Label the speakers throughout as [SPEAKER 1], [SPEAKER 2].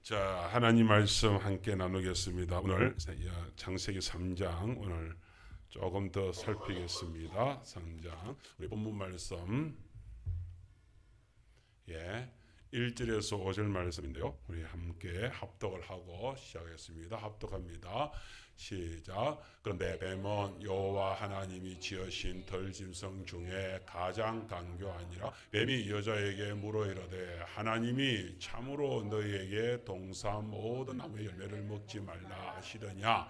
[SPEAKER 1] 자, 하나님 말씀 함께 나누겠습니다. 오늘 창세기 3장 오늘 조금 더 살피겠습니다. 3장 우리 본문 말씀 1절에서 5절 말씀인데요. 우리 함께 합독을 하고 시작하겠습니다. 합독합니다. 시작. 그런데 뱀은 여호와 하나님이 지으신 들짐승 중에 가장 강교하니라. 뱀이 여자에게 물어 이르되 하나님이 참으로 너희에게 동산 모든 나무의 열매를 먹지 말라 하시더냐.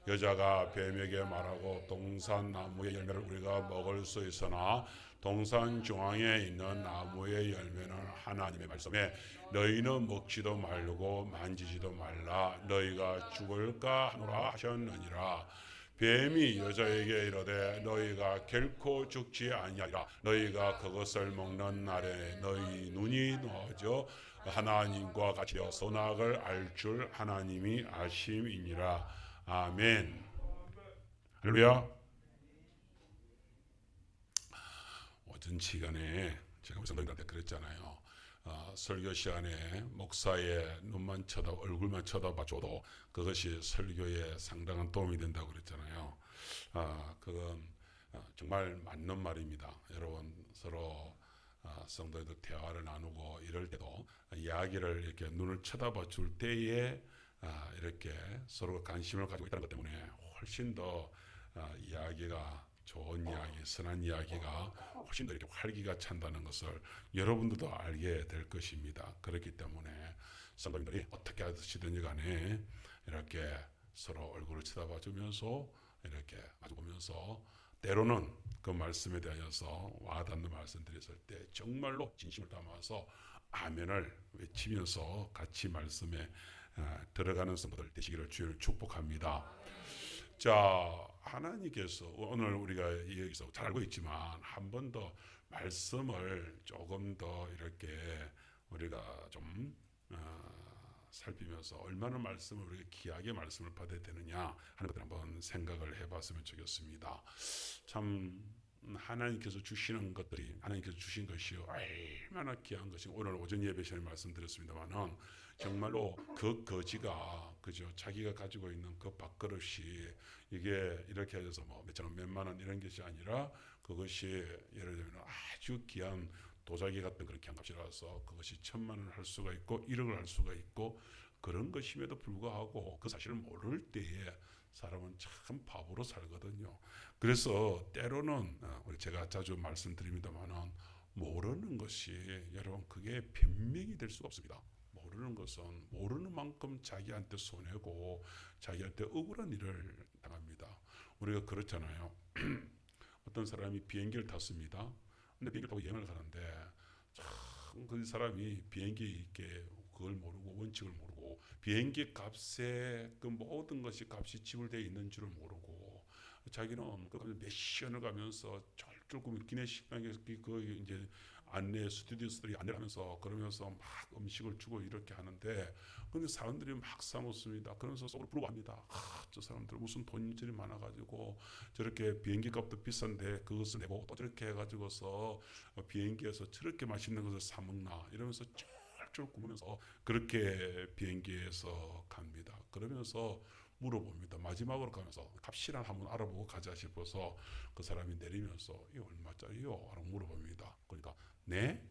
[SPEAKER 1] 여자가 뱀에게 말하고 동산 나무의 열매를 우리가 먹을 수 있으나 동산 중앙에 있는 나무의 열매는 하나님의 말씀에 너희는 먹지도 말고 만지지도 말라 너희가 죽을까 하노라 하셨느니라. 뱀이 여자에게 이르되 너희가 결코 죽지 아니하리라. 너희가 그것을 먹는 날에 너희 눈이 놓아져 하나님과 같이 되어 선악을 알 줄 하나님이 아심이니라. 아멘. 할렐루야. 오전 시간에 제가 우리 성도님들한테 그랬잖아요. 설교 시간에 목사의 눈만 얼굴만 쳐다봐줘도 그것이 설교에 상당한 도움이 된다고 그랬잖아요. 그건 정말 맞는 말입니다. 여러분 서로 성도들 대화를 나누고 이럴 때도 이야기를 이렇게 눈을 쳐다봐 줄 때에 이렇게 서로 관심을 가지고 있다는 것 때문에 훨씬 더 이야기가 좋은 이야기, 선한 이야기가 훨씬 더 이렇게 활기가 찬다는 것을 여러분들도 알게 될 것입니다. 그렇기 때문에 성도님들이 어떻게 하시든지 간에 이렇게 서로 얼굴을 쳐다봐 주면서 이렇게 마주보면서 때로는 그 말씀에 대하여서 와닿는 말씀 드렸을 때 정말로 진심을 담아서 아멘을 외치면서 같이 말씀에 들어가는 성도들 되시기를 주를 축복합니다. 자, 하나님께서 오늘 우리가 여기서 잘 알고 있지만 한 번 더 말씀을 조금 더 이렇게 우리가 좀 살피면서 얼마나 말씀을 우리가 귀하게 말씀을 받아야 되느냐 하는 것을 한번 생각을 해봤으면 좋겠습니다. 참 하나님께서 주시는 것들이 하나님께서 주신 것이 얼마나 귀한 것이 오늘 오전 예배 시간에 말씀드렸습니다만은 정말로 그 거지가 그죠 자기가 가지고 있는 그 밥그릇이 이게 이렇게 해서 뭐 몇천 원 몇만 원 이런 것이 아니라 그것이 예를 들면 아주 귀한 도자기 같은 그런 귀한 값이라서 그것이 1,000만 원을 할 수가 있고 1억을 할 수가 있고 그런 것임에도 불구하고 그 사실을 모를 때에 사람은 참 바보로 살거든요. 그래서 때로는 우리 제가 자주 말씀드립니다만은 모르는 것이 여러분 그게 변명이 될 수가 없습니다. 모르는 것은 모르는 만큼 자기한테 손해고 자기한테 억울한 일을 당합니다. 우리가 그렇잖아요. 어떤 사람이 비행기를 탔습니다. 근데 비행기를 타고 여행을 가는데 참 그 사람이 비행기 있게 그걸 모르고 원칙을 모르고 비행기 값에 그 모든 것이 값이 지불되어 있는 줄을 모르고 자기는 그 몇 시간을 가면서 쫄쫄 기내식당에서 그 이제 안내 스튜디오스들이 안내를 하면서 그러면서 막 음식을 주고 이렇게 하는데 근데 사람들이 막 사먹습니다. 그러면서 속으로 부러워합니다. 저 사람들 무슨 돈이 많아가지고 저렇게 비행기 값도 비싼데 그것을 내고 또 저렇게 해가지고서 비행기에서 저렇게 맛있는 것을 사먹나 이러면서 쫄쫄 굶으면서 그렇게 비행기에서 갑니다. 그러면서 물어봅니다. 마지막으로 가면서 값이나 한번 알아보고 가자 싶어서 그 사람이 내리면서 이거 얼마짜리요? 라고 물어봅니다. 그러니까 네?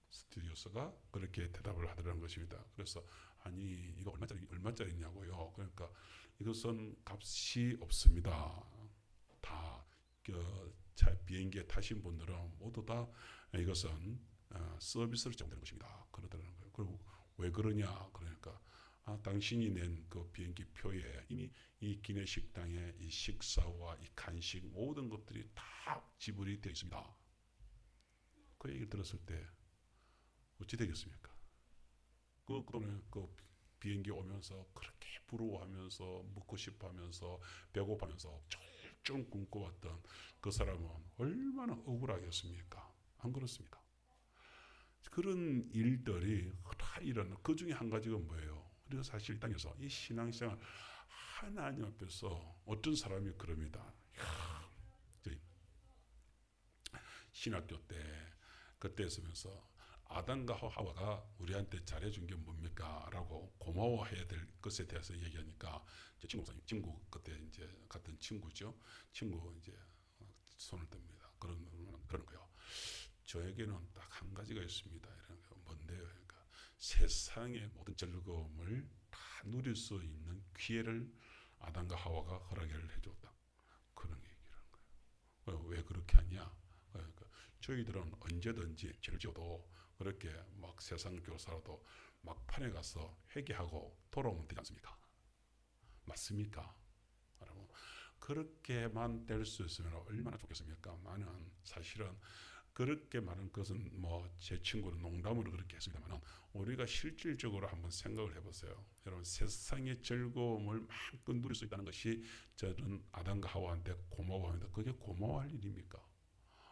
[SPEAKER 1] 스튜디오스가 그렇게 대답을 하더라는 것입니다. 그래서 아니 이거 얼마짜리냐고요. 그러니까 이것은 값이 없습니다. 다 비행기에 타신 분들은 모두 다 이것은 서비스를 제공되는 것입니다. 그러더라는 거예요. 그리고 왜 그러냐? 그러니까 당신이 낸 그 비행기 표에 이미 이 기내식당의 이 식사와 이 간식 모든 것들이 다 지불이 되어 있습니다. 그 얘기를 들었을 때 어찌 되겠습니까? 그동안 그 비행기 오면서 그렇게 부러워하면서 먹고 싶어하면서 배고파면서 쫄쫄 굶고 왔던 그 사람은 얼마나 억울하겠습니까? 안 그렇습니까? 그런 일들이 다 일어나. 그 중에 한 가지가 뭐예요? 우리가 사실 땅에서 이 신앙생활 하나님 앞에서 어떤 사람이 그럽니다. 신학교 때 그때 있으면서 아담과 하와가 우리한테 잘해준 게 뭡니까? 라고 고마워해야 될 것에 대해서 얘기하니까 제 친구 그때 이제 같은 친구죠. 친구 이제 손을 듭니다. 그런 거요. 저에게는 딱 한 가지가 있습니다. 이런 거 뭔데요? 그러니까 세상의 모든 즐거움을 다 누릴 수 있는 기회를 아담과 하와가 허락을 해줬다. 그런 얘기를 한 거예요. 왜 그렇게 하냐? 그러니까 저희들은 언제든지 죄를 지어도 그렇게 막 세상 교사라도 막판에 가서 회개하고 돌아오면 되지 않습니까? 맞습니까? 여러분, 그렇게만 될 수 있으면 얼마나 좋겠습니까? 나는 사실은 그렇게 많은 것은 뭐 제 친구는 농담으로 그렇게 했습니다만 우리가 실질적으로 한번 생각을 해보세요. 여러분, 세상의 즐거움을 마음껏 누릴 수 있다는 것이 저는 아담과 하와한테 고마워합니다. 그게 고마워할 일입니까?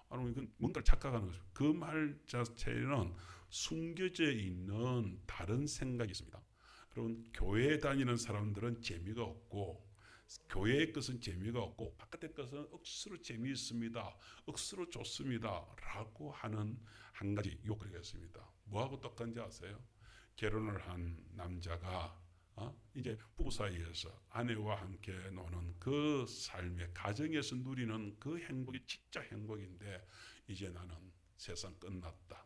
[SPEAKER 1] 아니, 이건 뭔가를 착각하는 거죠. 그 말 자체는 숨겨져 있는 다른 생각이 있습니다. 여러분, 교회 다니는 사람들은 재미가 없고 교회의 것은 재미가 없고 바깥의 것은 억수로 재미있습니다. 억수로 좋습니다. 라고 하는 한 가지 욕구가 있습니다. 뭐하고 똑같은지 아세요? 결혼을 한 남자가 이제 부부 사이에서 아내와 함께 노는 그 삶의 가정에서 누리는 그 행복이 진짜 행복인데 이제 나는 세상 끝났다.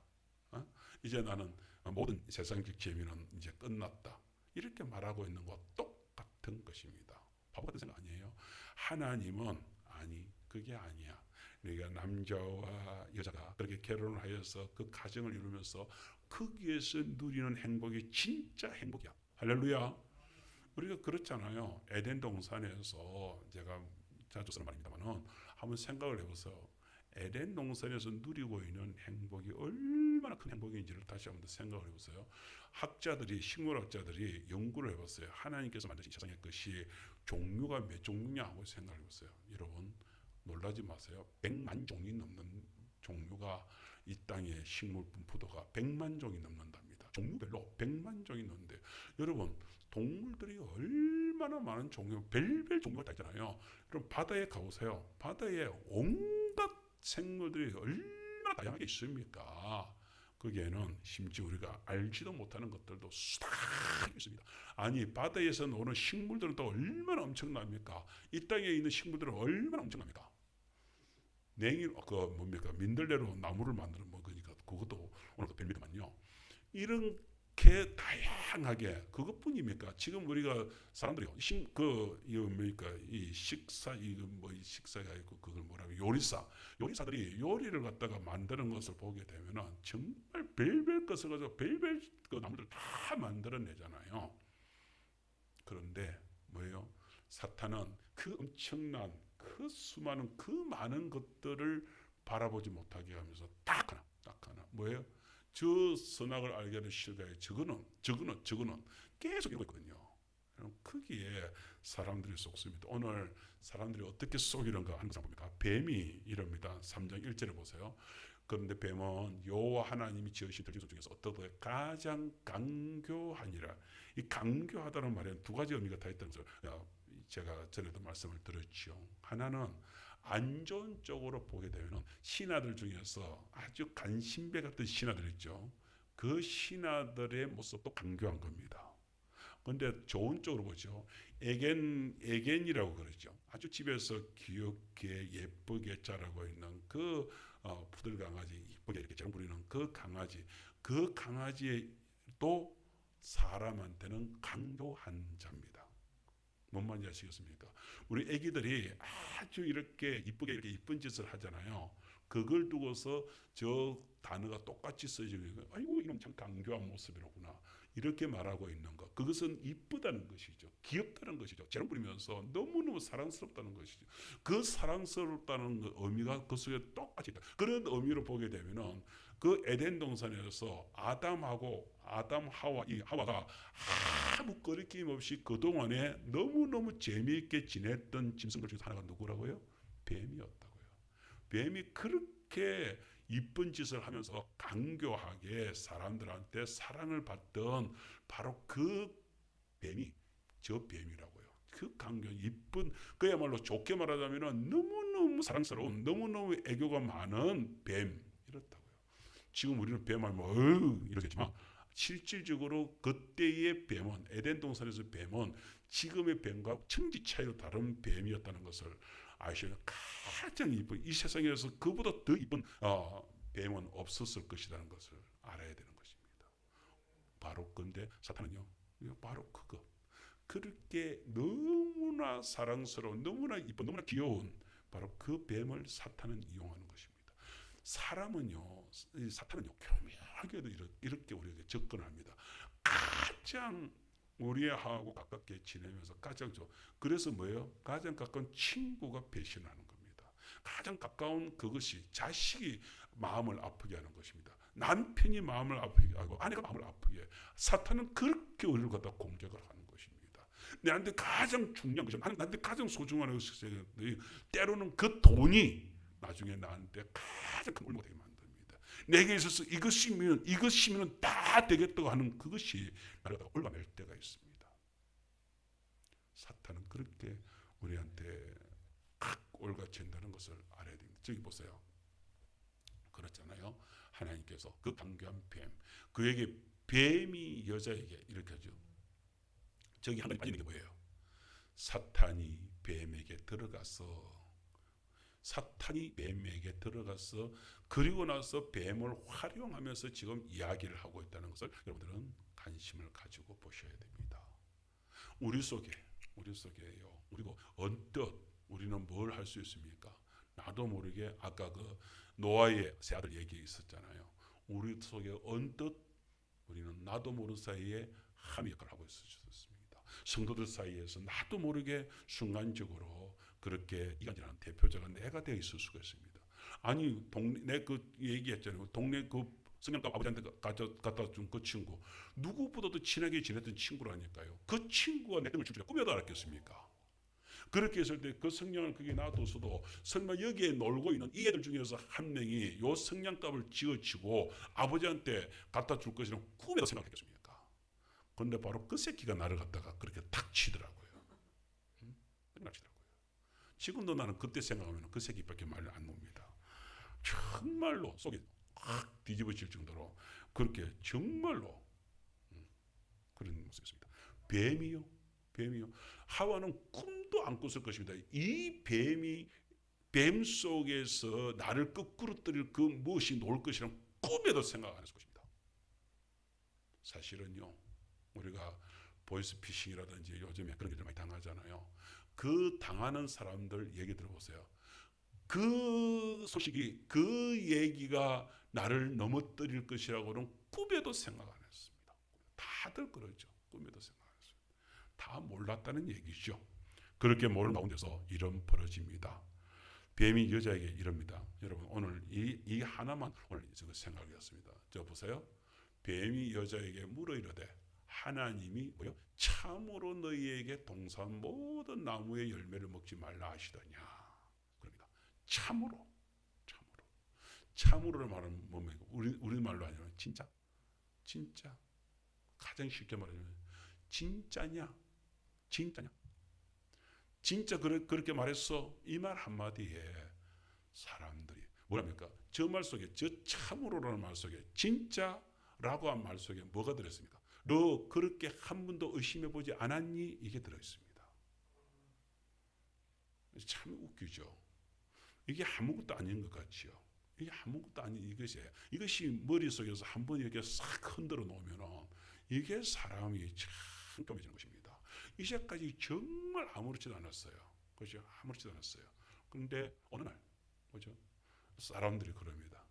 [SPEAKER 1] 이제 나는 모든 세상적 재미는 이제 끝났다. 이렇게 말하고 있는 것 똑같은 것입니다. 바보 같은 생각 아니에요? 하나님은 아니, 그게 아니야. 그러니까 남자와 여자가 그렇게 결혼을 하여서 그 가정을 이루면서 거기에서 누리는 행복이 진짜 행복이야. 할렐루야. 우리가 그렇잖아요. 에덴 동산에서 제가 자주 쓰는 말입니다만은 한번 생각을 해보세요. 에덴 동산에서 누리고 있는 행복이 얼마나 큰 행복인지를 다시 한번 생각을 해보세요. 학자들이, 식물학자들이 연구를 해봤어요. 하나님께서 만드신 세상의 것이 종류가 몇 종류냐 하고 생각을 해봤어요. 여러분, 놀라지 마세요. 100만 종이 넘는 종류가 이 땅의 식물 분포도가 100만 종이 넘는답니다. 종류별로 100만 종이 넘는데 여러분, 동물들이 얼마나 많은 종류, 별별 종류가 다 있잖아요. 그럼 바다에 가보세요. 바다에 온갖 생물들이 얼마나 다양하게 있습니까? 거기에는 심지어 우리가 알지도 못하는 것들도 수다하게 있습니다. 아니, 바다에서 노는 식물들은 또 얼마나 엄청납니까? 이 땅에 있는 식물들은 얼마나 엄청납니까? 뭡니까? 민들레로 나무를 만드는 그러니까 그것도 오늘도 별미더만요. 이렇게 다양하게 그것뿐입니까? 지금 우리가 사람들이 이 식사가 있고 그걸 뭐라고 요리사들이 요리를 갖다가 만드는 것을 보게 되면은 정말 별별 것을 가지고 별별 그 나무들 다 만들어내잖아요. 그런데 뭐예요? 사탄은 그 엄청난 그 수많은 그 많은 것들을 바라보지 못하게 하면서 딱 하나 뭐예요? 저 선악을 알게 하는 실과에 저거는 계속 이러고 있거든요. 거기에 사람들이 속습니다. 오늘 사람들이 어떻게 속이는가 하는 것을 봅니까? 뱀이 이럽니다. 3장 1절에 보세요. 그런데 뱀은 여호와 하나님이 지으신 들짐승 중에서 어떻게 가장 강교하니라. 이 강교하다는 말에는 두 가지 의미가 다 있다는 것을 제가 전에도 말씀을 드렸죠. 하나는 안 좋은 쪽으로 보게 되면 신하들 중에서 아주 간신배 같은 신하들 있죠. 그 신하들의 모습도 강교한 겁니다. 그런데 좋은 쪽으로 보죠. 에겐이라고 그러죠. 아주 집에서 귀엽게 예쁘게 자라고 있는 그 푸들 강아지, 이쁘게 이렇게 정 부리는 그 강아지도 사람한테는 강교한 자입니다. 뭔 말인지 아시겠습니까? 우리 애기들이 아주 이렇게 이쁜 짓을 하잖아요. 그걸 두고서 저 단어가 똑같이 써지는 거예요. 아이고, 이놈 참 강교한 모습이로구나. 이렇게 말하고 있는 것. 그것은 이쁘다는 것이죠. 귀엽다는 것이죠. 재롱 부리면서 너무너무 사랑스럽다는 것이죠. 그 사랑스럽다는 의미가 그 속에 똑같이 있다. 그런 의미로 보게 되면은 그 에덴 동산에서 하와가 아무 거리낌 없이 그동안에 너무너무 재미있게 지냈던 짐승들 중에서 하나가 누구라고요? 뱀이었다고요. 뱀이 그렇게 이쁜 짓을 하면서 강교하게 사람들한테 사랑을 받던 바로 그 뱀이 저 뱀이라고요. 그 강교 이쁜 그야말로 좋게 말하자면 너무너무 사랑스러운 너무너무 애교가 많은 뱀 이렇다고요. 지금 우리는 뱀 하면 이러겠지만 실질적으로 그때의 뱀은 에덴 동산에서 뱀은 지금의 뱀과 천지 차이로 다른 뱀이었다는 것을 아시면 가장 이쁜 이 세상에서 그보다 더 이쁜 뱀은 없었을 것이라는 것을 알아야 되는 것입니다. 바로 근데 사탄은요, 바로 그것 그렇게 너무나 사랑스러운 너무나 이쁜 너무나 귀여운 바로 그 뱀을 사탄은 이용하는 것입니다. 사탄은요 교묘하게도 이렇게 우리에게 접근합니다. 가장 우리하고 가깝게 지내면서 가장 그래서 뭐예요? 가장 가까운 친구가 배신하는 겁니다. 가장 가까운 그것이 자식이 마음을 아프게 하는 것입니다. 남편이 마음을 아프게 하고 아내가 마음을 아프게 해요. 사탄은 그렇게 우리를 갖다 공격을 하는 것입니다. 내한테 가장 중요한 것이 나한테 가장 소중한 것이 때로는 그 돈이 나중에 나한테 가장 큰 올무가 되게 만듭니다. 내게 있어서 이것이면 다 되겠다고 하는 그것이 나를 올라낼 때가 있습니다. 사탄은 그렇게 우리한테 각 올가친다는 것을 알아야 됩니다. 저기 보세요. 그렇잖아요. 하나님께서 그 강교한 뱀, 그에게 뱀이 여자에게 이렇게 하죠. 저기 한 가지 빠지는 게 뭐예요? 사탄이 뱀에게 들어가서 그리고 나서 뱀을 활용하면서 지금 이야기를 하고 있다는 것을 여러분들은 관심을 가지고 보셔야 됩니다. 우리 속에요. 그리고 언뜻 우리는 뭘 할 수 있습니까? 나도 모르게 아까 그 노아의 세 아들 얘기 있었잖아요. 우리 속에 언뜻 우리는 나도 모르는 사이에 하나님의 역할을 하고 있었습니다. 성도들 사이에서 나도 모르게 순간적으로 그렇게 이간질하는 대표자가 내가 되어 있을 수가 있습니다. 아니 동네 그 얘기했잖아요. 동네 그 성령감 아버지한테 갖다 준 그 친구 누구보다도 친하게 지냈던 친구라니까요. 그 친구가 내 등을 줄 줄 꿈에도 알았겠습니까? 그렇게 했을 때 그 성냥을 거기에 놔뒀어도 설마 여기에 놀고 있는 이 애들 중에서 한 명이 요 성냥갑을 지어치고 아버지한테 갖다 줄 것이라는 꿈에도 생각했겠습니까? 그런데 바로 그 새끼가 나를 갖다가 그렇게 탁 치더라고요. 지금도 나는 그때 생각하면 그 새끼밖에 말을 안 놉니다. 정말로 속이 확 뒤집어질 정도로 그렇게 정말로 그런 모습이었습니다. 뱀이요. 하와는 꿈도 안 꿨을 것입니다. 이 뱀 속에서 나를 거꾸로 떨릴 그 무엇이 놓을 것이라는 꿈에도 생각 안 했을 것입니다. 사실은요, 우리가 보이스피싱이라든지 요즘에 그런 게 좀 많이 당하잖아요. 그 당하는 사람들 얘기 들어보세요. 그 소식이, 그 얘기가 나를 넘어뜨릴 것이라고는 꿈에도 생각 안 했습니다. 다들 그러죠. 꿈에도 생각 안 했어요. 다 몰랐다는 얘기죠. 그렇게 모르는 가운데서 이런 벌어집니다. 뱀이 여자에게 이럽니다. 여러분 오늘 이 하나만 오늘 제가 생각했습니다. 저 보세요. 뱀이 여자에게 물어 이르되 하나님이 뭐요? 참으로 너희에게 동산 모든 나무의 열매를 먹지 말라 하시더냐. 그럽니다. 참으로를 말하면 뭡니까? 우리 말로 하면 진짜 가장 쉽게 말하면 진짜 그렇게 말했어. 이 말 한마디에 사람들이 뭐랍니까? 저 말 속에 저 참으로라는 말 속에 진짜라고 한 말 속에 뭐가 들어있습니까? 너 그렇게 한 번도 의심해보지 않았니? 이게 들어있습니다. 참 웃기죠. 이게 아무것도 아닌 것 같지요. 이게 아무것도 아닌 이것이 머릿속에서 한 번 이렇게 싹 흔들어 놓으면 이게 사람이 참 깜깜해지는 것입니다. 이제까지 정말 아무렇지도 않았어요. 그렇죠? 아무렇지도 않았어요. 그런데 어느 날 뭐죠? 사람들이 그럽니다.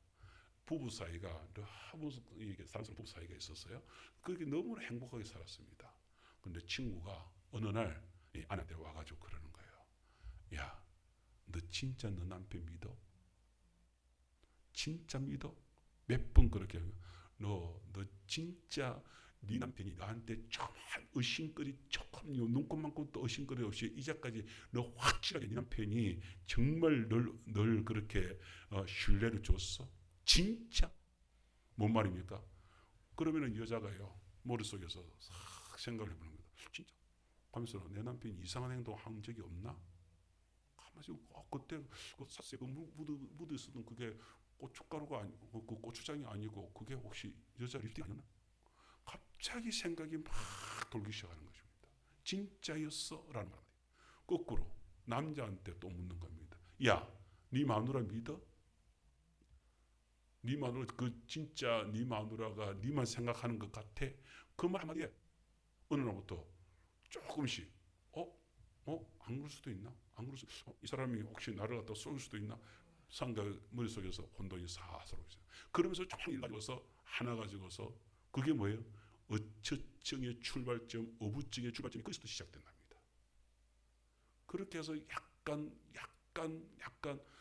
[SPEAKER 1] 부부 사이가 너무 사랑스러운 부부 사이가 있었어요. 그게 너무나 행복하게 살았습니다. 그런데 친구가 어느 날 아내한테 와가지고 그러는 거예요. 야, 너 진짜 너 남편 믿어? 진짜 믿어? 몇 번 그렇게 너 진짜 네 남편이 너한테 정말 의심거리 조금 눈곱만큼도 의심거리 없이 이제까지 너 확실하게 네 남편이 정말 널 그렇게 신뢰를 줬어? 진짜? 뭔 말입니까? 그러면은 여자가요 머릿속에서 싹 생각을 해보는 겁니다. 진짜? 하면서 내 남편이 이상한 행동 한 적이 없나? 가만히 그때 그 삿세 묻어 있었던 그게 고춧가루가 아니고 그 고추장이 아니고 그게 혹시 여자 립스틱 아니었나? 갑자기 생각이 막 돌기 시작하는 것입니다. 진짜였어? 라는 말. 거꾸로 남자한테 또 묻는 겁니다. 야, 네 마누라 믿어? 네 마누라 진짜 네 마누라가 네만 생각하는 것 같아? 그 말 한마디에 어느 날부터 조금씩 안 그럴 수도 있나? 안 그럴 이 사람이 혹시 나를 갖다 쏠 수도 있나? 상가 머릿속에서 혼돈이 사서로 있어요. 그러면서 조금 가지고서 하나 가지고서 그게 뭐예요? 어처증의 출발점, 어부증의 출발점이 거기서부터 시작된답니다. 그렇게 해서 약간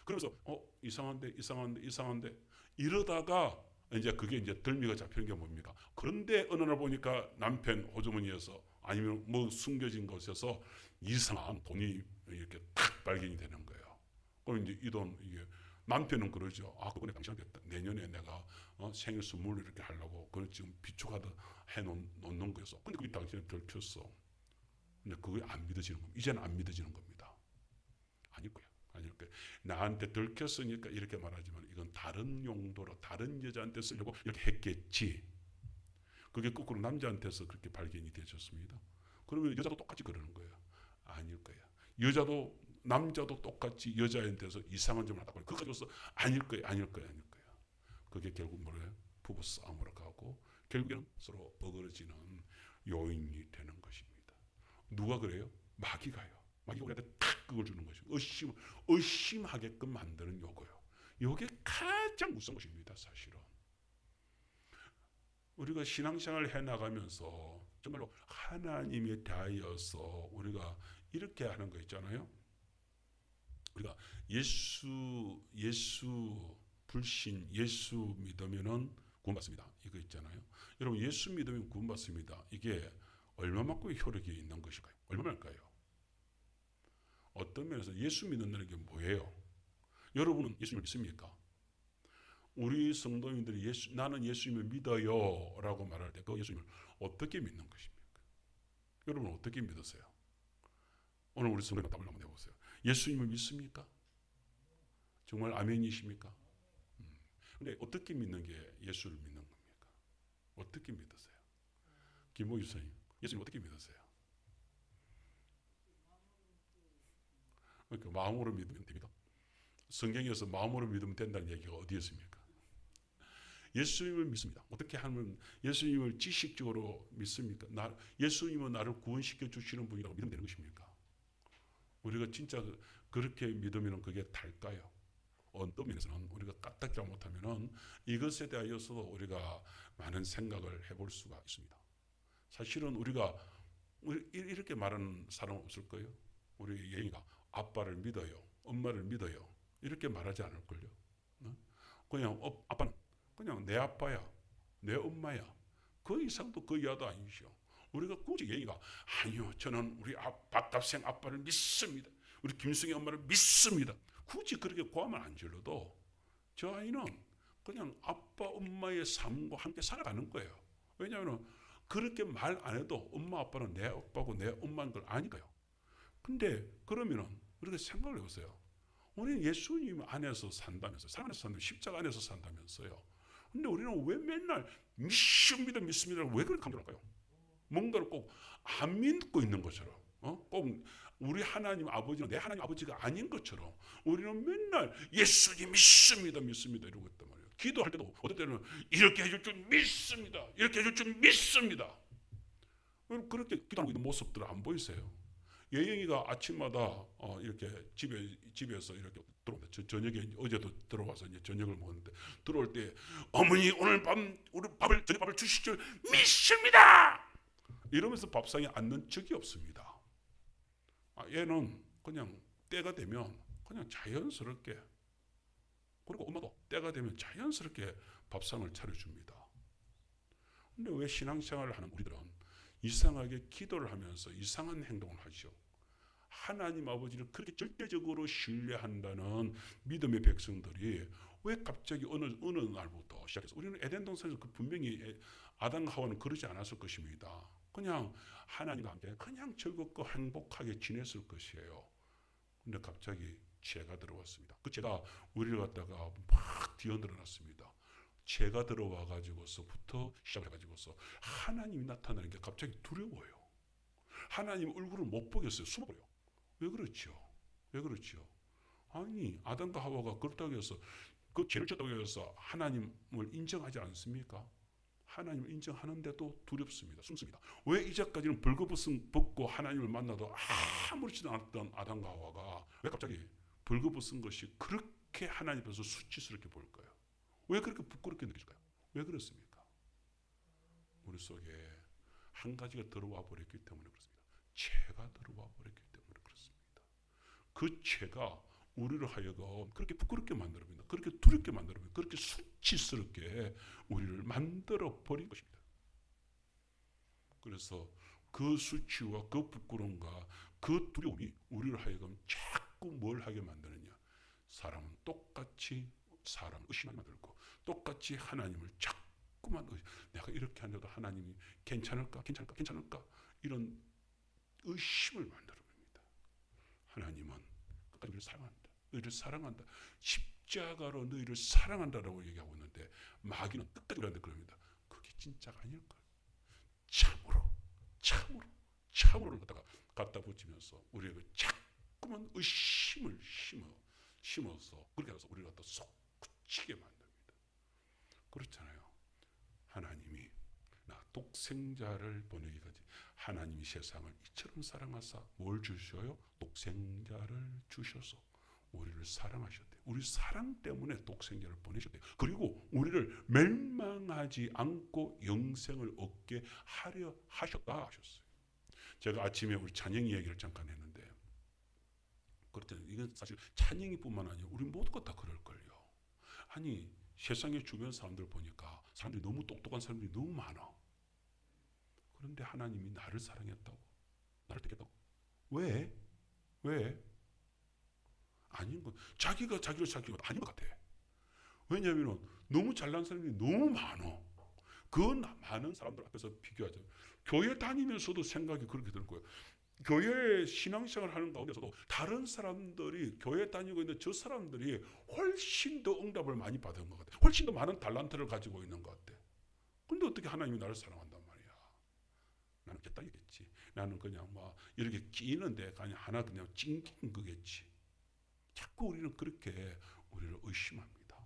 [SPEAKER 1] 그러면서 이상한데 이러다가 이제 그게 이제 덜미가 잡히는 게 뭡니까? 그런데 어느 날 보니까 남편 호주머니에서 아니면 뭐 숨겨진 곳에서 이상한 돈이 이렇게 탁 발견이 되는 거예요. 그럼 이제 이 돈 이게 남편은 그러죠. 그번에 당신한테 내년에 내가 생일 선물을 이렇게 하려고 그걸 지금 비축하듯 해놓는 거였어. 근데 그게 당신이 들켰어. 근데 그게 안 믿어지는 겁니다. 이제는 안 믿어지는 겁니다. 아닐 거야. 나한테 들켰으니까 이렇게 말하지만 이건 다른 용도로 다른 여자한테 쓰려고 이렇게 했겠지. 그게 거꾸로 남자한테서 그렇게 발견이 되셨습니다. 그러면 여자도 똑같이 그러는 거예요. 아닐 거야. 남자도 똑같이 여자한테서 이상한 점을 하다가 그거 가지고서 아닐 거야. 그게 결국 뭐래요? 부부 싸움으로 가고 결국에는 서로 어그러지는 요인이 되는 것입니다. 누가 그래요? 마귀가요. 마귀가 우리한테 탁 그걸 주는 것이고 의심하게끔 만드는 요거요. 요게 가장 무서운 것입니다. 사실은 우리가 신앙생활을 해나가면서 정말로 하나님에 대하여서 우리가 이렇게 하는 거 있잖아요. 우리가 예수 불신, 예수 믿으면은 구원받습니다. 이거 있잖아요. 여러분 예수 믿으면 구원받습니다. 이게 얼마만큼의 효력이 있는 것일까요? 얼마만일까요? 어떤 면에서 예수 믿는다는 게 뭐예요? 여러분은 예수님을 믿습니까? 우리 성도님들이 나는 예수님을 믿어요 라고 말할 때 그 예수님을 어떻게 믿는 것입니까? 여러분 어떻게 믿으세요? 오늘 우리 성도님 답을 한번 해보세요. 예수님을 믿습니까? 정말 아멘이십니까? 근데 어떻게 믿는 게 예수를 믿는 겁니까? 어떻게 믿으세요? 김보유 선생님, 예수님 어떻게 믿으세요? 그러니까 마음으로 믿으면 됩니다. 성경에서 마음으로 믿으면 된다는 얘기가 어디에 있습니까? 예수님을 믿습니다. 어떻게 하면 예수님을 지식적으로 믿습니까? 예수님은 나를 구원시켜 주시는 분이라고 믿으면 되는 것입니까? 우리가 진짜 그렇게 믿으면 그게 달까요? 어떤 면에서는 우리가 까딱지 못하면 이것에 대하여서 우리가 많은 생각을 해볼 수가 있습니다. 사실은 우리가 이렇게 말하는 사람 없을 거예요. 우리 예인이가 아빠를 믿어요, 엄마를 믿어요 이렇게 말하지 않을걸요. 그냥 아빠는 그냥 내 아빠야, 내 엄마야, 그 이상도 그 이하도 아니죠. 우리가 굳이 얘기가 아니요 저는 우리 박갑생 아빠를 믿습니다, 우리 김승희 엄마를 믿습니다, 굳이 그렇게 고함을 안 질러도 저 아이는 그냥 아빠 엄마의 삶과 함께 살아가는 거예요. 왜냐하면 그렇게 말 안 해도 엄마 아빠는 내 아빠고 내 엄마인 걸 아니까요. 근데 그러면은 우리가 생각을 해보세요. 우리는 예수님 안에서 산다면서요. 사랑 안에서 산다면서요. 십자가 안에서 산다면서요. 근데 우리는 왜 맨날 믿습니다 왜 그렇게 강조할까요? 뭔가를 꼭 안 믿고 있는 것처럼, 꼭 우리 하나님 아버지는 내 하나님 아버지가 아닌 것처럼 우리는 맨날 예수님 믿습니다 이러고 있단 말이에요. 기도할 때도 어떨 때는 이렇게 해줄 줄 믿습니다, 이렇게 해줄 줄 믿습니다. 그렇게 기도하고 있는 모습들 안 보이세요? 예영이가 아침마다 이렇게 집에서 이렇게 들어옵니다. 저녁에 어제도 들어와서 이제 저녁을 먹었는데 들어올 때 어머니 오늘 밤 우리 저녁 밥을 주실 줄 믿습니다 이러면서 밥상에 앉는 적이 없습니다. 얘는 그냥 때가 되면 그냥 자연스럽게, 그리고 엄마도 때가 되면 자연스럽게 밥상을 차려줍니다. 근데 왜 신앙생활을 하는 우리들은 이상하게 기도를 하면서 이상한 행동을 하죠? 하나님 아버지를 그렇게 절대적으로 신뢰한다는 믿음의 백성들이 왜 갑자기 어느 날부터 시작해서, 우리는 에덴 동산에서 분명히 아담과 하와는 그러지 않았을 것입니다. 그냥 하나님과 함께 그냥 즐겁고 행복하게 지냈을 것이에요. 근데 갑자기 죄가 들어왔습니다. 그 죄가 우리를 갖다가 막 뒤흔들어 놨습니다. 죄가 들어와 가지고서부터 시작해 가지고서 하나님이 나타나는 게 갑자기 두려워요. 하나님 얼굴을 못 보겠어요. 숨어버려요. 왜 그렇죠? 왜 그렇죠? 아니 아담과 하와가 그렇다고 해서 그 죄를 졌다고 해서 하나님을 인정하지 않습니까? 하나님을 인정하는데도 두렵습니다. 숨습니다. 왜 이제까지는 벌거벗은 벗고 하나님을 만나도 아무렇지도 않았던 아담과 하와가 왜 갑자기 벌거벗은 것이 그렇게 하나님 앞에서 수치스럽게 보일까요? 왜 그렇게 부끄럽게 느껴질까요? 왜 그렇습니까? 우리 속에 한 가지가 들어와 버렸기 때문에 그렇습니다. 죄가 들어와 버렸기 때문에 그렇습니다. 그 죄가 우리를 하여금 그렇게 부끄럽게 만들어버린다. 그렇게 두렵게 만들어버린다. 그렇게 수치스럽게 우리를 만들어 버린 것입니다. 그래서 그 수치와 그 부끄러움과 그 두려움이 우리를 하여금 자꾸 뭘 하게 만드느냐. 사람은 똑같이 사람 의심하게 만들고 똑같이 하나님을 자꾸만 내가 이렇게 하는데도 하나님이 괜찮을까 이런 의심을 만들어 버립니다. 하나님은 끝까지 우리를 사랑한다. 너희를 사랑한다. 십자가로 너희를 사랑한다라고 얘기하고 있는데 마귀는 끝까지 우리한테 그럽니다. 그게 진짜가 아닐까? 참으로를 갖다 붙이면서 우리에게 자꾸만 의심을 심어서 그렇게 해서 우리를 갖다 솟구치게 만듭니다. 그렇잖아요. 하나님이 나 독생자를 보내기까지 하나님이 세상을 이처럼 사랑하사 뭘 주셔요? 독생자를 주셔서 우리를 사랑하셨대요. 우리 사랑 때문에 독생자를 보내셨대요. 그리고 우리를 멸망하지 않고 영생을 얻게 하려 하셨다 하셨어요. 제가 아침에 우리 찬영이 얘기를 잠깐 했는데 그렇다면 이건 사실 찬영이 뿐만 아니라 우리 모두가 다 그럴걸요. 아니 세상의 주변 사람들 보니까 사람들이 너무 똑똑한 사람들이 너무 많아. 그런데 하나님이 나를 사랑했다고? 나를 택했다고? 왜? 아닌 거. 자기가 아닌 것 같아. 왜냐하면 너무 잘난 사람들이 너무 많아. 그 많은 사람들 앞에서 비교하자. 교회 다니면서도 생각이 그렇게 드는 거예요. 교회 신앙생활 하는 가운데서도 다른 사람들이 교회 다니고 있는데 저 사람들이 훨씬 더 응답을 많이 받은 것 같아. 훨씬 더 많은 달란트를 가지고 있는 것 같아. 근데 어떻게 하나님이 나를 사랑한단 말이야. 나는 개딱이겠지. 나는 그냥 막 이렇게 끼는데 그냥 하나 그냥 찡긴 거겠지. 자꾸 우리는 그렇게 우리를 의심합니다.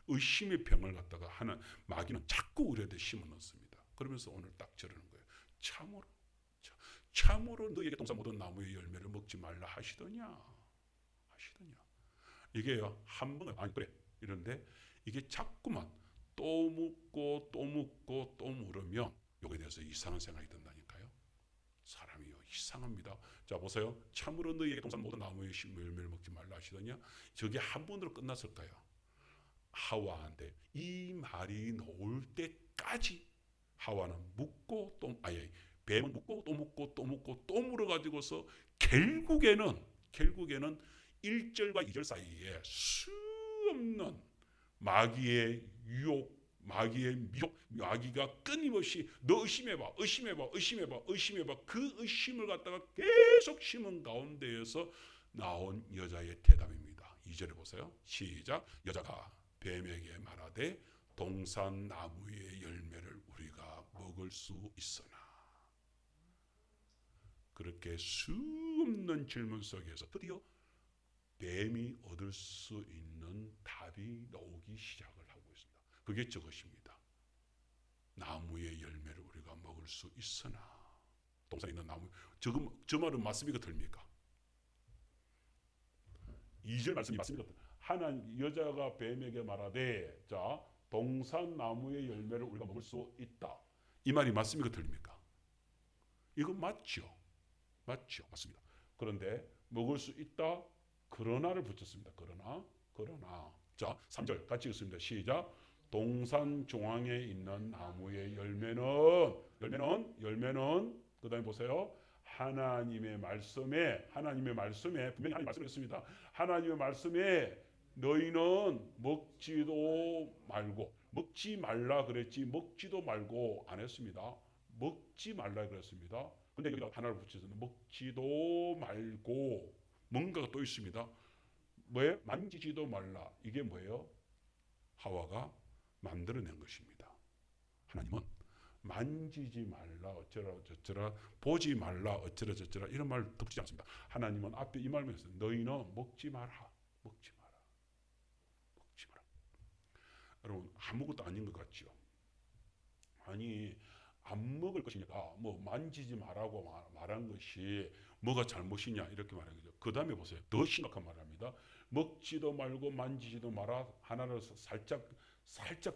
[SPEAKER 1] 의심의 병을 갖다가 하는 마귀는 자꾸 우리한테 심어 넣습니다. 그러면서 오늘 딱 저러는 거예요. 참으로 너에게 동산 모든 나무의 열매를 먹지 말라 하시더냐. 이게요 한 번은 아니 그래 이런데 이게 자꾸만 또 묻고 또 물으면 여기에 대해서 이상한 생각이 든다니까요. 사람이요 이상합니다. 자 보세요. 참으로 너희에게 동산 모든 나무의 열매를 먹지 말라 하시더냐. 저게 한 번으로 끝났을까요? 하와한테 이 말이 나올 때까지 하와는 묻고 또 뱀은 묻고 또 물어가지고서 결국에는 1절과 2절 사이에 수없는 마귀의 유혹, 마귀의 미혹, 마귀가 끊임없이 너 의심해봐 그 의심을 갖다가 계속 심은 가운데에서 나온 여자의 대답입니다. 2절에 보세요. 시작. 여자가 뱀에게 말하되 동산 나무의 열매를 우리가 먹을 수 있으나. 그렇게 수없는 질문 속에서 드디어 뱀이 얻을 수 있는 답이 나오기 시작을 하고 있습니다. 그게 저것입니다. 나무의 열매를 우리가 먹을 수 있으나. 동산에 있는 나무. 저 말은 맞습니까? 틀립니까? 2절 말씀이 맞습니까? 하나님 여자가 뱀에게 말하되 자 동산 나무의 열매를 우리가 먹을 수 있다. 이 말이 맞습니까? 틀립니까? 이거 맞죠? 맞습니다. 그런데 먹을 수 있다. 그러나를 붙였습니다. 그러나 자 3절 같이 읽습니다. 시작. 동산 중앙에 있는 나무의 열매는 그 다음에 보세요. 하나님의 말씀에 분명히 하나님 말씀했습니다. 하나님의 말씀에 너희는 먹지도 말고 먹지 말라 그랬지 먹지도 말고 안 했습니다. 먹지 말라 그랬습니다. 근데 여기다 하나를 붙여서 먹지도 말고 뭔가가 또 있습니다. 뭐예요? 만지지도 말라. 이게 뭐예요? 하와가 만들어낸 것입니다. 하나님은 만지지 말라 어쩌라 저쩌라 보지 말라 어쩌라 저쩌라 이런 말 듣지 않습니다. 하나님은 앞에 이 말만 했어요. 너희는 먹지 마라. 먹지 마라. 먹지 마라. 여러분 아무것도 아닌 것 같죠? 아니 안 먹을 것이니까 뭐 만지지 말라고 말한 것이 뭐가 잘못이냐 이렇게 말하는 거죠. 그 다음에 보세요. 더 심각한 말을 합니다. 먹지도 말고 만지지도 마라. 하나를 살짝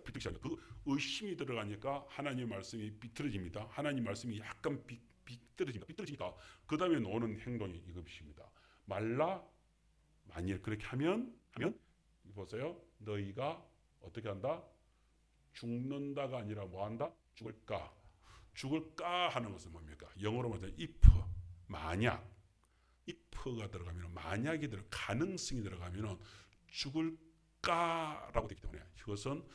[SPEAKER 1] 비틀기 시작해요. 그 의심이 들어가니까 하나님 말씀이 비틀어집니다. 하나님 말씀이 약간 비틀어지니까 그 다음에 노는 행동이 이것입니다. 말라 만일 그렇게 하면 보세요. 너희가 어떻게 한다? 죽는다가 아니라 뭐 한다? 죽을까 하는 것은 뭡니까? 영어로 말하면 if, 만약. if가 들어가면 만약이 가능성이 들어가면 죽을까라고 되기 때문에 이것은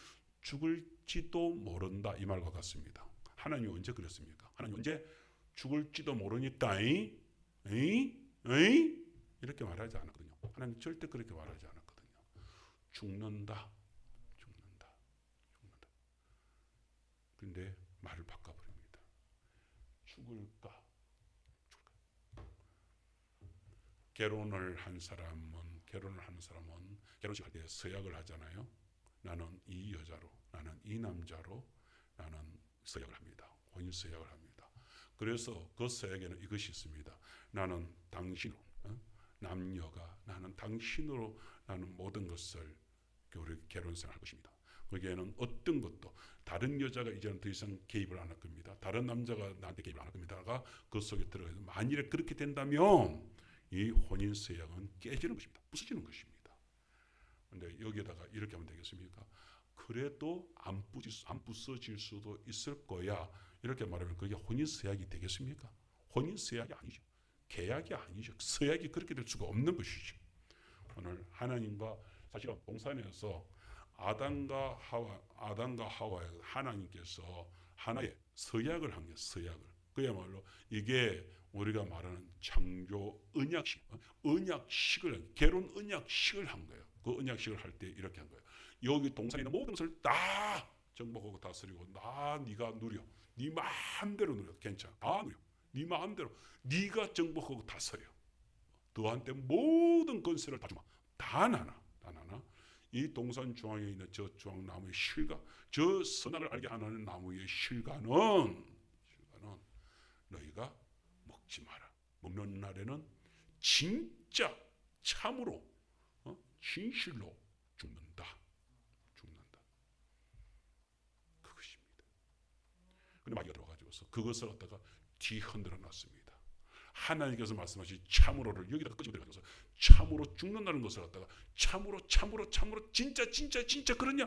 [SPEAKER 1] 죽을지도 모른다 이 말과 같습니다. 하나님이 언제 그랬습니까? 하나님 언제 죽을지도 모르니까 이렇게 말하지 않았거든요. 하나님 절대 그렇게 말하지 않았거든요. 죽는다. 근데 말을 바꿔버립니다. 죽을까? 결혼을 하는 사람은 결혼식 할 때 서약을 하잖아요. 나는 이 여자로, 나는 이 남자로, 나는 서약을 합니다. 혼인 서약을 합니다. 그래서 그 서약에는 이것이 있습니다. 나는 당신으로, 남녀가 나는 당신으로 나는 모든 것을 우리 결혼생활 할 것입니다. 거기에는 어떤 것도 다른 여자가 이제는 더 이상 개입을 안 할 겁니다. 다른 남자가 나한테 개입을 안 할 겁니다가 그 속에 들어가서 만일에 그렇게 된다면 이 혼인 서약은 깨지는 것입니다. 부서지는 것입니다. 그런데 여기에다가 이렇게 하면 되겠습니까? 그래도 안 부서질 수도 있을 거야. 이렇게 말하면 그게 혼인 서약이 되겠습니까? 혼인 서약이 아니죠. 계약이 아니죠. 서약이 그렇게 될 수가 없는 것이죠. 오늘 하나님과 사실은 동산에서 아담과 하와에 하나님께서 하나의 서약을 한 거예요. 서약을. 그야말로 이게 우리가 말하는 창조 언약식을 결혼 언약식을 한 거예요. 그 언약식을 할 때 이렇게 한 거예요. 여기 동산에 있는 모든 것을 다 정복하고 다스리고 네가 누려. 네 마음대로 누려. 괜찮아. 다 누려. 네 마음대로. 네가 정복하고 다스려. 너한테 모든 권세를 다 주마. 다 나나. 이 동산 중앙에 있는 저 주황나무의 실과 저 선악을 알게 하는 나무의 실과는 너희가 먹지 마라. 먹는 날에는 진짜 참으로 진실로 죽는다. 그것입니다. 근데 마귀가 들어가지고서 그것을 갖다가 뒤흔들어 놨습니다. 하나님께서 말씀하신 참으로를 여기다가 끄집어 들어가서 참으로 죽는다는 것을 갖다가 참으로 진짜 그러냐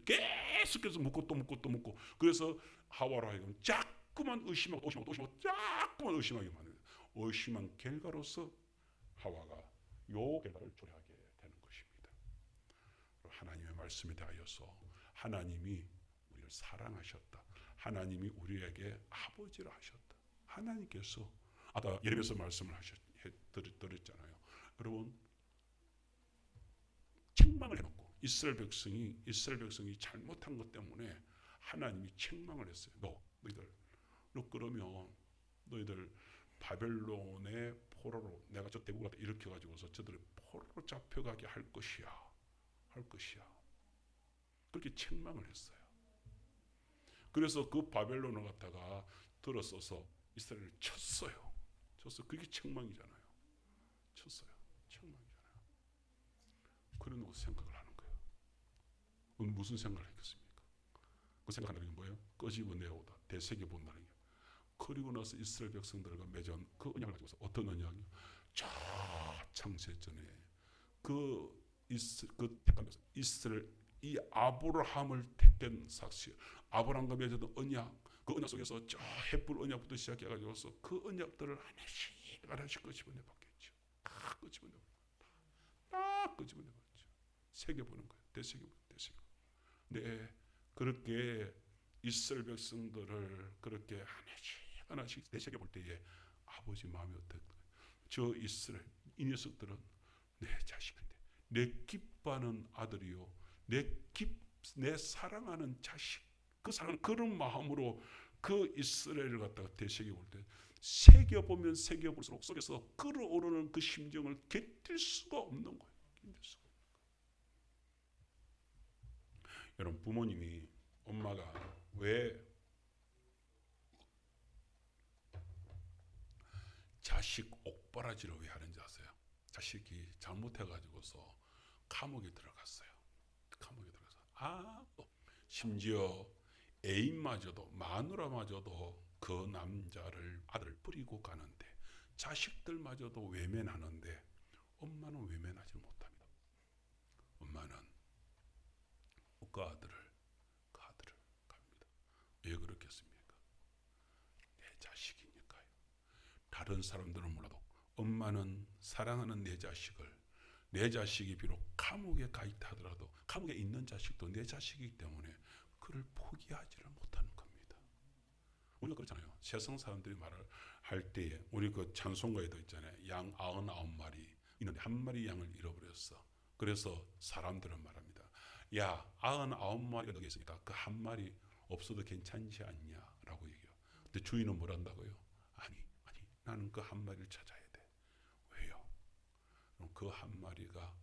[SPEAKER 1] 계속해서 묻고 또 묻고 그래서 하와로 하여금 자꾸만 의심하게 만듭니다. 의심한 결과로서 하와가 요 결과를 초래하게 되는 것입니다. 하나님의 말씀에 대하여서 하나님이 우리를 사랑하셨다. 하나님이 우리에게 아버지를 하셨다. 하나님께서 아까 예레미야서 말씀을 드렸잖아요. 여러분 책망을 해놓고 이스라엘 백성이 잘못한 것 때문에 하나님이 책망을 했어요. 너 그러면 너희들 바벨론의 포로로 내가 저 대국을 일으켜가지고서 저들을 포로로 잡혀가게 할 것이야. 그렇게 책망을 했어요. 그래서 그 바벨론을 갖다가 들어서서 이스라엘을 쳤어요. 그게 책망이잖아요. 책망이잖아요. 그런 거 생각을 하는 거예요. 그건 무슨 생각을 했겠습니까? 그 생각하는 게 뭐예요? 끄집어내오다. 되새겨 본다는 게. 그리고 나서 이스라엘 백성들과 맺은 그 언약을 가지고서 어떤 언약이요? 저 창세전에 택한 이스라엘 이 아브라함을 택된 삭시 아브라함과 맺은 언약 그 언약 속에서 저 햇불 언약부터 시작해가지고서 그 언약들을 하나씩 끄집어내 봤겠죠. 다 끄집어내 봤죠. 새겨보는 거예요. 되새겨. 네, 그렇게 이스라엘 백성들을 그렇게 하나씩 되새겨 볼 때에 아버지 마음이 어떨까요? 저 이스라엘 이 녀석들은 내 자식인데 내 기뻐하는 아들이요 내 내 사랑하는 자식, 그 사랑, 그런 마음으로 그 이스라엘을 갖다가 되새겨 볼 때, 새겨보면 새겨볼수록 속에서 끓어오르는 그 심정을 견딜 수가 없는 거예요. 견딜 수가. 여러분, 부모님이, 엄마가 왜 자식 옥바라지를 왜 하는지 아세요? 자식이 잘못해가지고서 감옥에 들어갔어요. 감옥에 들어가서 심지어 애인마저도, 마누라마저도 그 남자를, 아들을 버리고 가는데, 자식들마저도 외면하는데 엄마는 외면하지 못합니다. 엄마는 그 아들을 갑니다. 왜 그렇겠습니까? 내 자식이니까요. 다른 사람들은 몰라도 엄마는 사랑하는 내 자식이 비록 감옥에 가 있다 하더라도, 감옥에 있는 자식도 내 자식이기 때문에 그를 포기하지를 못하는 겁니다. 우리가 그렇잖아요. 세상 사람들이 말을 할 때에, 우리 그 찬송가에도 있잖아요. 양 99마리 있는데 한 마리 양을 잃어버렸어. 그래서 사람들은 말합니다. 야, 99마리가 너게 있으니까 그 한 마리 없어도 괜찮지 않냐 라고 얘기해요. 근데 주인은 뭘 한다고요? 아니, 나는 그 한 마리를 찾아야 돼. 왜요? 그 한 마리가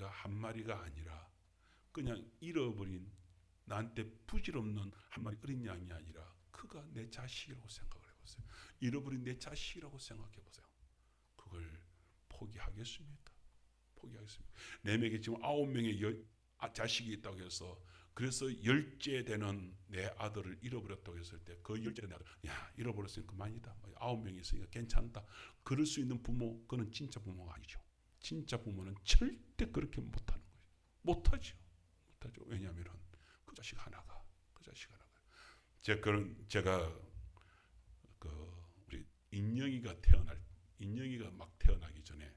[SPEAKER 1] 한 마리가 아니라 그냥 잃어버린, 나한테 부질없는 한 마리 어린 양이 아니라 그가 내 자식이라고 생각을 해보세요. 잃어버린 내 자식이라고 생각해보세요. 그걸 포기하겠습니까? 포기하겠습니다. 내게 지금 9명의 자식이 있다고 해서, 그래서 10째 되는 내 아들을 잃어버렸다고 했을 때, 그 10째 되는 아들, 야, 잃어버렸으니까 그만이다. 9명이 있으니까 괜찮다. 그럴 수 있는 부모, 그는 진짜 부모가 아니죠. 진짜 부모는 절대 그렇게 못하는 거예요. 못하죠. 왜냐하면 그 자식 하나가. 제가 우리 인영이가 막 태어나기 전에,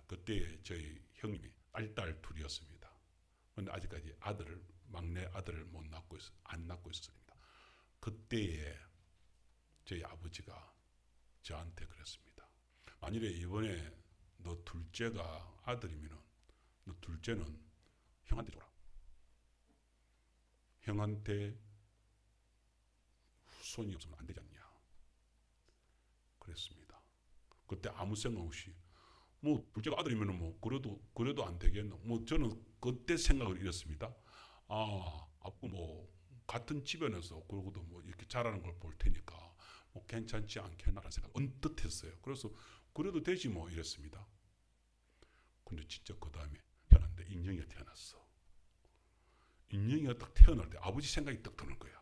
[SPEAKER 1] 그때 저희 형님이 딸 둘이었습니다. 그런데 아직까지 막내 아들을 안 낳고 있었습니다. 그때에 저희 아버지가 저한테 그랬습니다. 만일에 이번에 너 둘째가 아들이면은, 너 둘째는 형한테 줘라. 형한테 후손이 없으면 안 되지 않냐. 그랬습니다. 그때 아무 생각 없이, 뭐 둘째가 아들이면은 뭐 그래도 안 되겠나. 뭐 저는 그때 생각을 이랬습니다. 앞으로 뭐 같은 집안에서 그러고도 뭐 이렇게 자라는 걸 볼 테니까 뭐 괜찮지 않겠나라는 생각 언뜻 했어요. 그래서 그래도 되지 뭐 이랬습니다. 근데 진짜 그 다음에 태어났는데 인영이가 태어났어. 인영이가 딱 태어날 때 아버지 생각이 딱 드는 거야.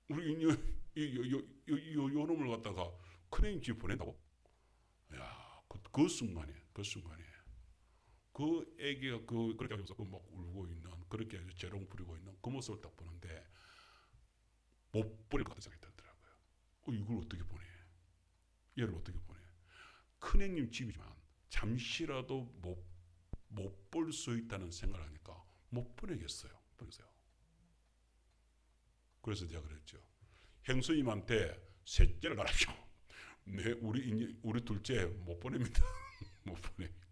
[SPEAKER 1] 우리 인영 요 놈을 갖다가 큰애인 집에 보낸다고? 야, 그 순간에 그 애기가 그렇게 하면서 막 울고 있는, 그렇게 재롱 부리고 있는 그 모습을 딱 보는데 못 보낼 것 같은 생각이 들더라고요. 이걸 어떻게 보내? 얘를 어떻게 보내? 큰형님 집이지만 잠시라도 못 볼 수 있다는 생각을 하니까 못 보내겠어요. 그래서 제가 그랬죠. 형수님한테 셋째를 가라쇼. 네, 우리 둘째 못 보냅니다. 못 보냅니다.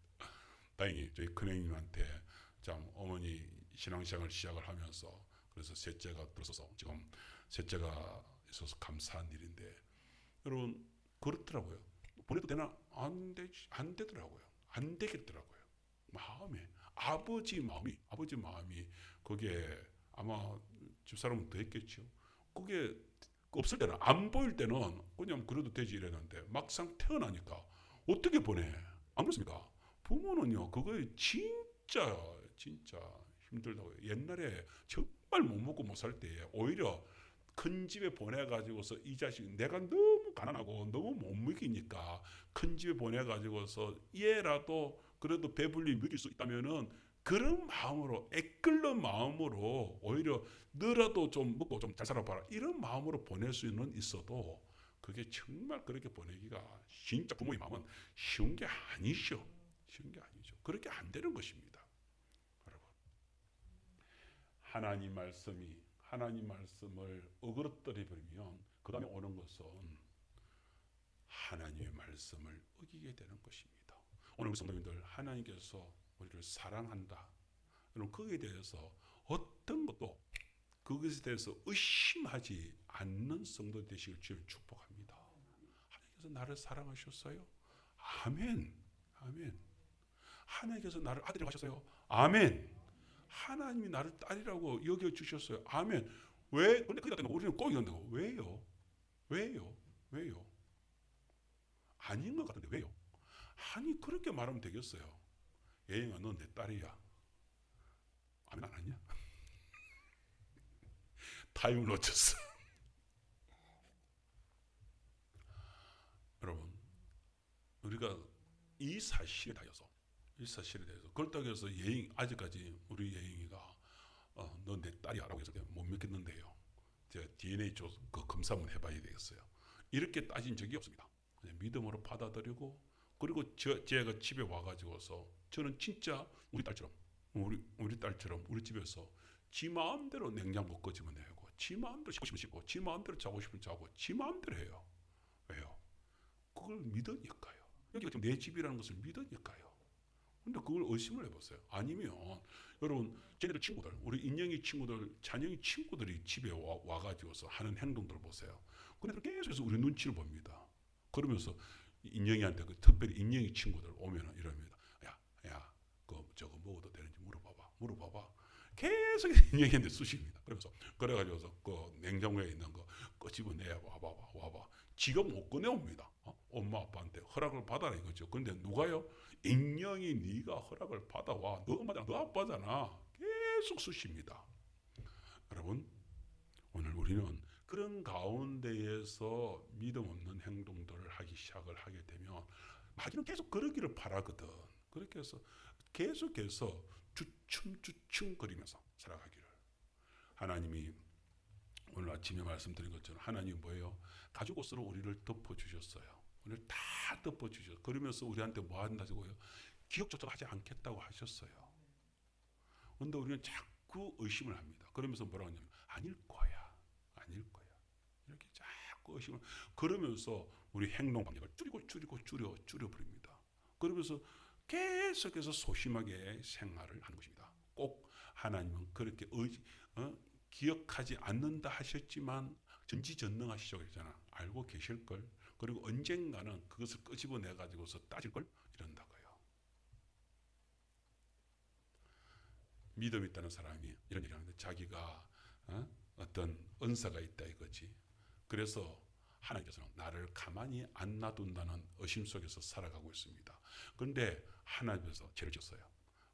[SPEAKER 1] 다행히 저희 큰형님한테 참 어머니 신앙생활 시작을 하면서, 그래서 셋째가 들어서서 지금 셋째가 있어서 감사한 일인데, 여러분 그렇더라고요. 보내도 되나? 안 되더라고요. 안 되겠더라고요. 아버지 마음이 그게 아마 집사람은 더 했겠죠. 그게 없을 때는, 안 보일 때는 그냥 그래도 되지 이랬는데, 막상 태어나니까 어떻게 보내? 안 그렇습니까? 부모는요, 그거에 진짜 힘들다고요. 옛날에 정말 못 먹고 못 살 때에 오히려 큰 집에 보내가지고서 이 자식, 내가 너무 가난하고 너무 못 먹이니까 큰 집에 보내가지고서 얘라도 그래도 배불리 먹일 수 있다면은, 그런 마음으로, 애끓는 마음으로, 오히려 너라도 좀 먹고 좀 잘 살아봐라, 이런 마음으로 보낼 수는 있어도, 그게 정말 그렇게 보내기가, 진짜 부모의 마음은 쉬운 게 아니죠. 그렇게 안 되는 것입니다. 여러분, 하나님 말씀을 어그러뜨려 버리면 그 다음에 오는 것은 하나님의 말씀을 어기게 되는 것입니다. 오늘 우리 성도님들, 하나님께서 우리를 사랑한다 여러분 거기에 대해서 어떤 것도 그것에 대해서 의심하지 않는 성도 되시길 주님 축복합니다. 하나님께서 나를 사랑하셨어요? 아멘. 아멘. 하나님께서 나를 아들이라고 하셨어요? 아멘. 하나님이 나를 딸이라고 여겨주셨어요? 아멘. 왜? 근데 그게 우리는 꼭 이런다고. 왜요? 왜요? 왜요? 아닌 것 같은데 왜요? 아니 그렇게 말하면 되겠어요. 예영아 넌 내 딸이야. 아멘 안 하냐? 타임을 놓쳤어. 여러분 우리가 이 사실에 대해서 그렇다고 해서 아직까지 우리 예영이가 너 내 딸이야 라고 해서 못 믿겠는데요. 제가 DNA 그 검사 한번 해봐야 되겠어요. 이렇게 따진 적이 없습니다. 그냥 믿음으로 받아들이고 그리고 제가 집에 와가지고서 저는 진짜 우리 딸처럼 우리 집에서 지 마음대로 냉장고 끄집어 내고 지 마음대로 씻고 싶으면 씻고 지 마음대로 자고 싶으면 자고 지 마음대로 해요. 왜요? 그걸 믿으니까요. 여기가 지금 내 집이라는 것을 믿으니까요. 근데 그걸 의심을 해보세요. 아니면 여러분 쟤네들 친구들 우리 인영이 친구들 찬영이 친구들이 집에 와가지고서 하는 행동들을 보세요. 그네들 계속해서 우리 눈치를 봅니다. 그러면서 인영이한테 특별히 인영이 친구들 오면 이럽니다. 야, 저거 먹어도 되는지 물어봐봐. 계속 인영이한테 쑤십니다. 그러면서 그래가지고서 그 냉장고에 있는 거 끄집어내 와봐. 지가 못 꺼내옵니다. 엄마 아빠한테 허락을 받아라 이거죠. 근데 누가요? 인영이 네가 허락을 받아와. 너 엄마잖아. 너 아빠잖아. 계속 쑤십니다. 여러분 오늘 우리는 그런 가운데에서 믿음 없는 행동들을 시작을 하게 되면 마귀는 계속 그러기를 바라거든. 그렇게 해서 계속해서 주춤 거리면서 살아가기를. 하나님이 오늘 아침에 말씀드린 것처럼 하나님이 뭐예요? 가죽 옷으로 우리를 덮어주셨어요. 오늘 다 덮어주셨어요. 그러면서 우리한테 뭐 한다고요? 기억조차 하지 않겠다고 하셨어요. 그런데 우리는 자꾸 의심을 합니다. 그러면서 뭐라고 하냐면 아닐 거야. 이렇게 자꾸 의심을 그러면서 우리 행동 방식을 줄여버립니다. 그러면서 계속해서 소심하게 생활을 하는 것입니다. 꼭 하나님은 그렇게 기억하지 않는다 하셨지만 전지전능하시죠 그러잖아. 알고 계실걸. 그리고 언젠가는 그것을 끄집어내 가지고서 따질걸 이런다고요. 믿음 있다는 사람이 이런 얘기하는데 자기가 어떤 은사가 있다 이거지. 그래서 하나님께서는 나를 가만히 안 놔둔다는 의심 속에서 살아가고 있습니다. 그런데 하나님께서 죄를 졌어요.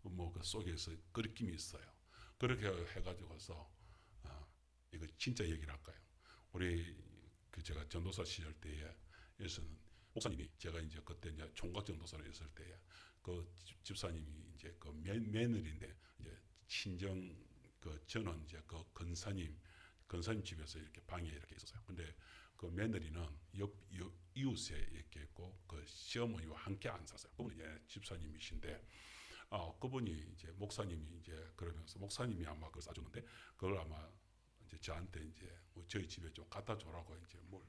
[SPEAKER 1] 뭐 그 속에서 거리낌이 있어요. 그렇게 해가지고서 이거 진짜 얘기를 할까요? 우리 제가 전도사 시절 때에서는 목사님이 제가 이제 그때 이제 총각 전도사로 있을 때에 그 집사님이 이제 그 며느리인데 이제 친정 저는 이제 그 권사님 집에서 이렇게 방에 이렇게 있었어요. 근데 그 며느리는 옆 이웃에 이렇게 있고 그 시어머니와 함께 안 살았어요. 그분이 이제 집사님이신데 그분이 이제 목사님이 이제 그러면서 목사님이 아마 그걸 싸줬는데 그걸 아마 이제 저한테 이제 뭐 저희 집에 좀 갖다 줘라고 이제 뭘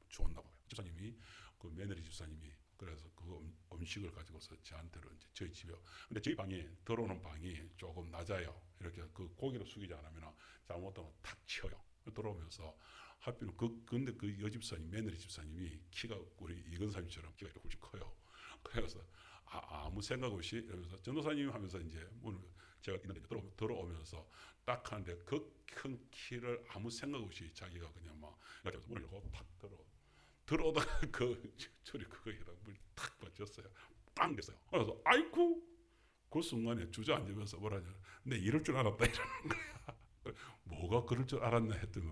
[SPEAKER 1] 주었나 봐요. 집사님이 그 며느리 집사님이 그래서 그 음식을 가지고서 저한테로 이제 저희 집에 근데 저희 방에 들어오는 방이 조금 낮아요. 이렇게 그 고개를 숙이지 않으면 잘못하면 탁 치어요. 들어오면서 하필 근데 그 여집사님 며느리 집사님이 키가 우리 이건사님처럼 키가 이렇게 훌쩍 커요. 그래서 아무 생각 없이 이러면서 전도사님 하면서 이제 문을 제가 있는데 들어오면서 딱 하는데 그 큰 키를 아무 생각 없이 자기가 그냥 막 이렇게 문을 열고 탁 들어오다가 그 줄이 그거에다 물 탁 받쳤어요. 빵 됐어요. 그래서 아이쿠 그 순간에 주저앉으면서 뭐라냐 내 이럴 줄 알았다 이러는 거야. 뭐가 그럴 줄 알았나 했더니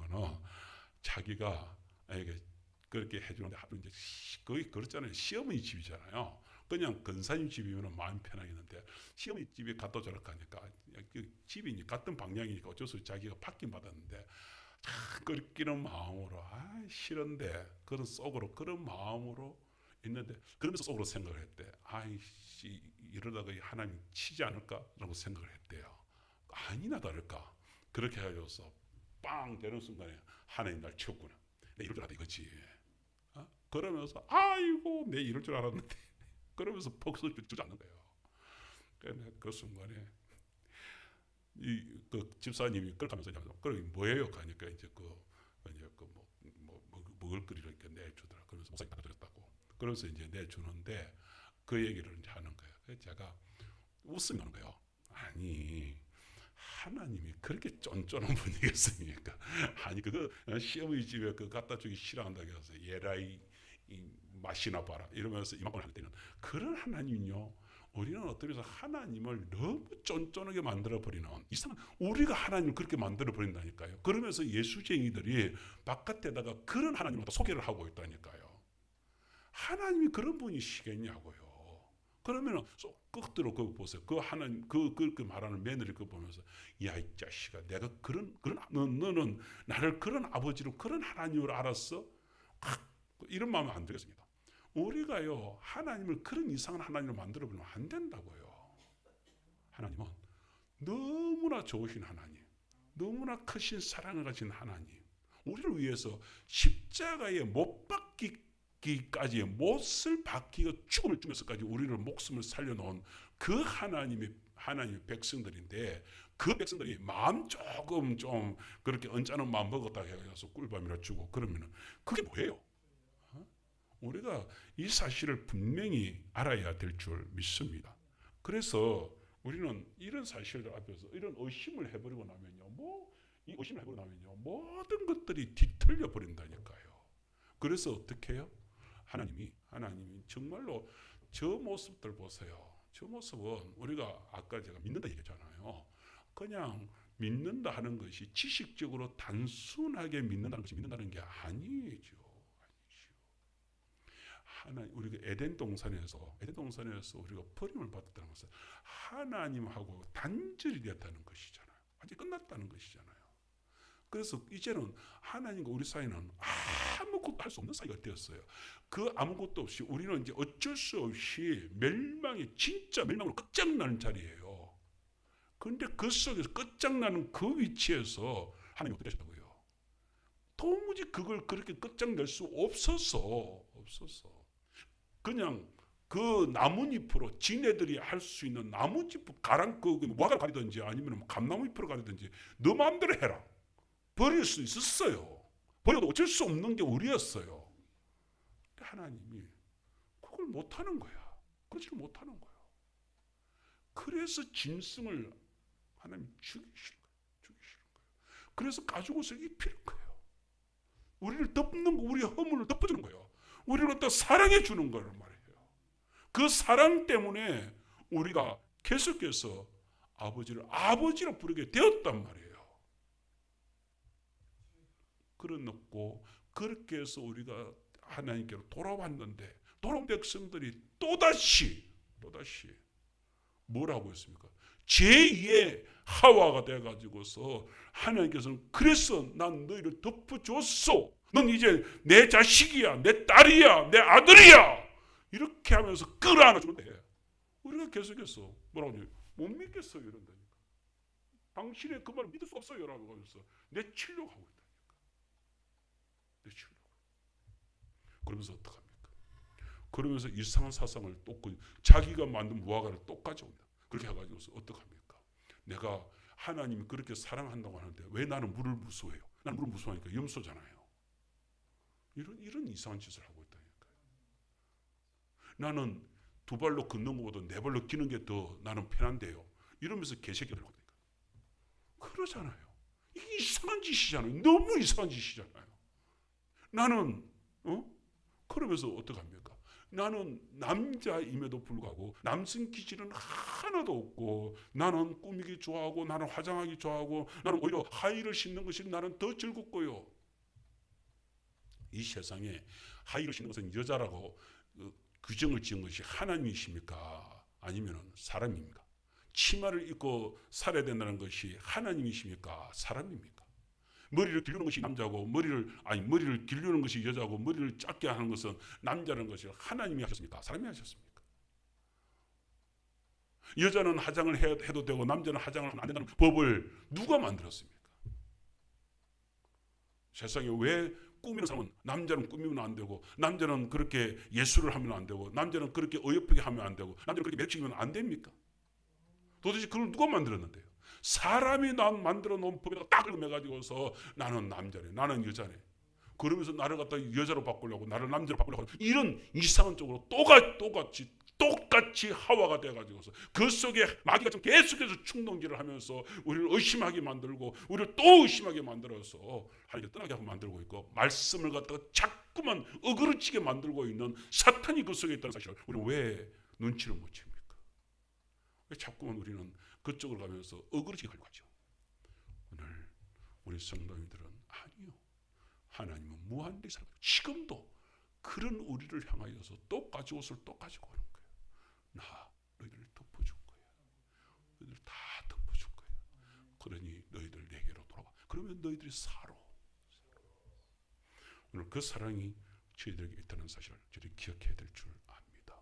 [SPEAKER 1] 자기가 이게 그렇게 해주는데 하도 이제 거의 그렇잖아요. 시어머니 집이잖아요. 그냥 근사님 집이면 마음 편하겠는데 시어머니 집에 갖다 주라 하니까 집이 같은 방향이니까 어쩔 수 없이 자기가 받긴 받았는데 끓기는 마음으로 싫은데 그런 속으로 그런 마음으로 있는데 그러면서 속으로 생각을 했대. 아이씨 이러다가 하나님 치지 않을까라고 생각을 했대요. 아니나 다를까 그렇게 해가지고서 빵 되는 순간에 하나님 날 치웠구나. 내 이럴 줄 알았다 이거지. 그러면서 아이고 내 이럴 줄 알았는데 그러면서 폭설 주지 않는 거예요. 그 순간에 그 집사님이 그걸 가면서 그럼 뭐예요? 가니까 이제 먹을 거리를 이렇게 내주더라. 그러면서 목사님 다 드렸다고. 그러면서 이제 내주는데 그 얘기를 이제 하는 거예요. 그래서 제가 웃으면 거예요. 아니 하나님이 그렇게 쫀쫀한 분이겠습니까? 아니 그거 시어머니 집에 그 갖다 주기 싫어한다고 해서 예라이 맛이나 봐라 이러면서 이만큼 할 때는 그런 하나님은요. 우리는 어떻게 해서 하나님을 너무 쫀쫀하게 만들어버리는 이상한 우리가 하나님을 그렇게 만들어버린다니까요. 그러면서 예수쟁이들이 바깥에다가 그런 하나님을 소개를 하고 있다니까요. 하나님이 그런 분이시겠냐고요. 그러면 끝으로 그거 보세요. 그 하나님 그 말하는 며느리 그거 보면서 야 이 자식아 내가 그런 너는 나를 그런 아버지로 그런 하나님으로 알았어? 이런 마음은 안 되겠습니다. 우리가요 하나님을 그런 이상한 하나님으로 만들어버리면 안 된다고요. 하나님은 너무나 좋으신 하나님, 너무나 크신 사랑을 가진 하나님, 우리를 위해서 십자가에 못 박히기까지 못을 박히고 죽음을 주면서까지 우리를 목숨을 살려놓은 그 하나님의 백성들인데 그 백성들이 마음 조금 좀 그렇게 언짢은 마음 먹었다 해서 꿀밤이라 주고 그러면은 그게 뭐예요? 우리가 이 사실을 분명히 알아야 될 줄 믿습니다. 그래서 우리는 이런 사실들 앞에서 이런 의심을 해버리고 나면요, 이 의심을 해버리고 나면요, 모든 것들이 뒤틀려 버린다니까요. 그래서 어떻게 해요? 하나님이 정말로 저 모습들 보세요. 저 모습은 우리가 아까 제가 믿는다 얘기했잖아요. 그냥 믿는다 하는 것이 지식적으로 단순하게 믿는다는 것이 믿는다는 게 아니죠. 우리가 에덴 동산에서 우리가 버림을 받았다는 것은 하나님하고 단절이 되었다는 것이잖아요. 아직 끝났다는 것이잖아요. 그래서 이제는 하나님과 우리 사이는 아무것도 할 수 없는 사이가 되었어요. 그 아무것도 없이 우리는 이제 어쩔 수 없이 진짜 멸망으로 끝장나는 자리예요. 그런데 그 속에서 끝장나는 그 위치에서 하나님이 어떻게 하셨다고요? 도무지 그걸 그렇게 끝장낼 수 없어서 그냥 그 나뭇잎으로 지네들이 할 수 있는 나뭇잎 무화과를 가리든지 아니면 감나무잎으로 가리든지 너 마음대로 해라. 버릴 수 있었어요. 버려도 어쩔 수 없는 게 우리였어요. 하나님이 그걸 못하는 거야. 그러지를 못하는 거야. 그래서 짐승을 하나님 죽이시는 거예요. 그래서 가죽옷을 입히는 거예요. 우리를 덮는 거, 우리의 허물을 덮어주는 거예요. 우리를 또 사랑해 주는 거란 말이에요. 그 사랑 때문에 우리가 계속해서 아버지를 아버지로 부르게 되었단 말이에요. 그렇고 그렇게 해서 우리가 하나님께로 돌아왔는데 돌아온 백성들이 또다시 뭐라고 했습니까? 제2의 하와가 돼가지고서 하나님께서는 그래서 난 너희를 덮어줬어. 넌 이제 내 자식이야, 내 딸이야, 내 아들이야. 이렇게 하면서 끌어안아주는데 우리가 계속해서 뭐라고 하냐? 못 믿겠어요 이런다니까. 당신의 그 말을 믿을 수 없어요 라고 하면서 내치려고 하고 있다니까. 내치려고. 그러면서 어떡합니까? 그러면서 이상한 사상을 또 자기가 만든 무화과를 또 가져온다. 그렇게 해가지고서 어떡합니까? 내가 하나님이 그렇게 사랑한다고 하는데 왜 나는 물을 무서워해요? 나는 물을 무서워하니까 염소잖아요. 이런 이상한 짓을 하고 있다니까요. 나는 두 발로 걷는 것보다 네 발로 기는 게 더 나는 편한데요. 이러면서 개새끼를 하고 있다니까. 그러잖아요. 이게 이상한 짓이잖아요. 너무 이상한 짓이잖아요. 나는 그러면서 어떡합니까? 나는 남자임에도 불구하고 남성 기질은 하나도 없고 나는 꾸미기 좋아하고 나는 화장하기 좋아하고 나는 오히려 하이를 신는 것이 나는 더 즐겁고요. 이 세상에 하이를 신는 것은 여자라고 규정을 지은 것이 하나님이십니까? 아니면 사람입니까? 치마를 입고 살아야 된다는 것이 하나님이십니까? 사람입니까? 머리를 기르는 것이 남자고 머리를 기르는 것이 여자고 머리를 짧게 하는 것은 남자라는 것이 하나님이 하셨습니까? 사람이 하셨습니까? 여자는 화장을 해도 되고 남자는 화장을 하면 안 된다는 법을 누가 만들었습니까? 세상에 왜 꾸미는 사람은 남자는 꾸미면 안 되고 남자는 그렇게 예술을 하면 안 되고 남자는 그렇게 어여쁘게 하면 안 되고 남자는 그렇게 매력적이면 안 됩니까? 도대체 그걸 누가 만들었는데요? 사람이 난 만들어 놓은 법에다가 딱 매가지고서 나는 남자네, 나는 여자네. 그러면서 나를 갖다 여자로 바꾸려고, 나를 남자로 바꾸려고 하는 이런 이상한 쪽으로 똑같이 하와가 돼가지고서 그 속에 마귀가 좀 계속해서 충동질을 하면서 우리를 의심하게 만들고 우리를 또 의심하게 만들어서 하나님을 떠나게 하고 만들고 있고, 말씀을 갖다가 자꾸만 어그러지게 만들고 있는 사탄이 그 속에 있다는 사실을 우리는 왜 눈치를 못 챕니까? 왜 자꾸만 우리는 그쪽으로 가면서 어그러지게 가려고 하죠? 오늘 우리 성도님들은 아니요, 하나님은 무한대에 살아요. 지금도 그런 우리를 향하여서 또 가지고 옷을 또 가지고 오는 거예요. 나 너희들을 덮어줄 거야. 너희들 다 덮어줄 거야. 그러니 너희들 내게로 돌아와. 그러면 너희들이 살아. 오늘 그 사랑이 저희들에게 있다는 사실을 저희들이 기억해야 될 줄 압니다.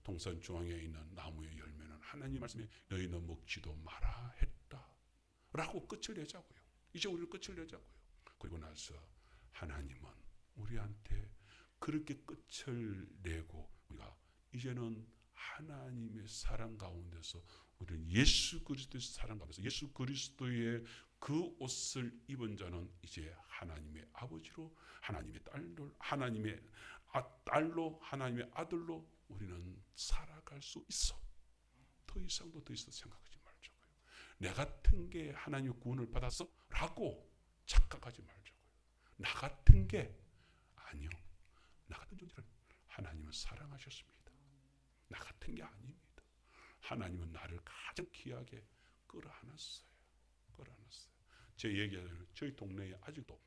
[SPEAKER 1] 동산 중앙에 있는 나무의 열매는 하나님 말씀에 너희는 먹지도 마라 했다 라고 끝을 내자고요. 이제 우리는 끝을 내자고요. 그리고 나서 하나님은 우리한테 그렇게 끝을 내고 우리가 이제는 하나님의 사랑 가운데서 우리는 예수 그리스도의 사랑 가운데서 예수 그리스도의 그 옷을 입은 자는 이제 하나님의 아버지로, 하나님의 딸로, 하나님의 딸로, 하나님의 아들로 우리는 살아갈 수 있어. 더 이상도 더 있어 생각하지 말자고요. 내 같은 게 하나님의 구원을 받았어? 라고 착각하지 말자고요. 나 같은 게 아니요. 나 같은 존재를 하나님은 사랑하셨습니다. 나 같은 게 아닙니다. 하나님은 나를 가장 귀하게 끌어안았어요. 제 얘기하자면 저희 동네에 아직도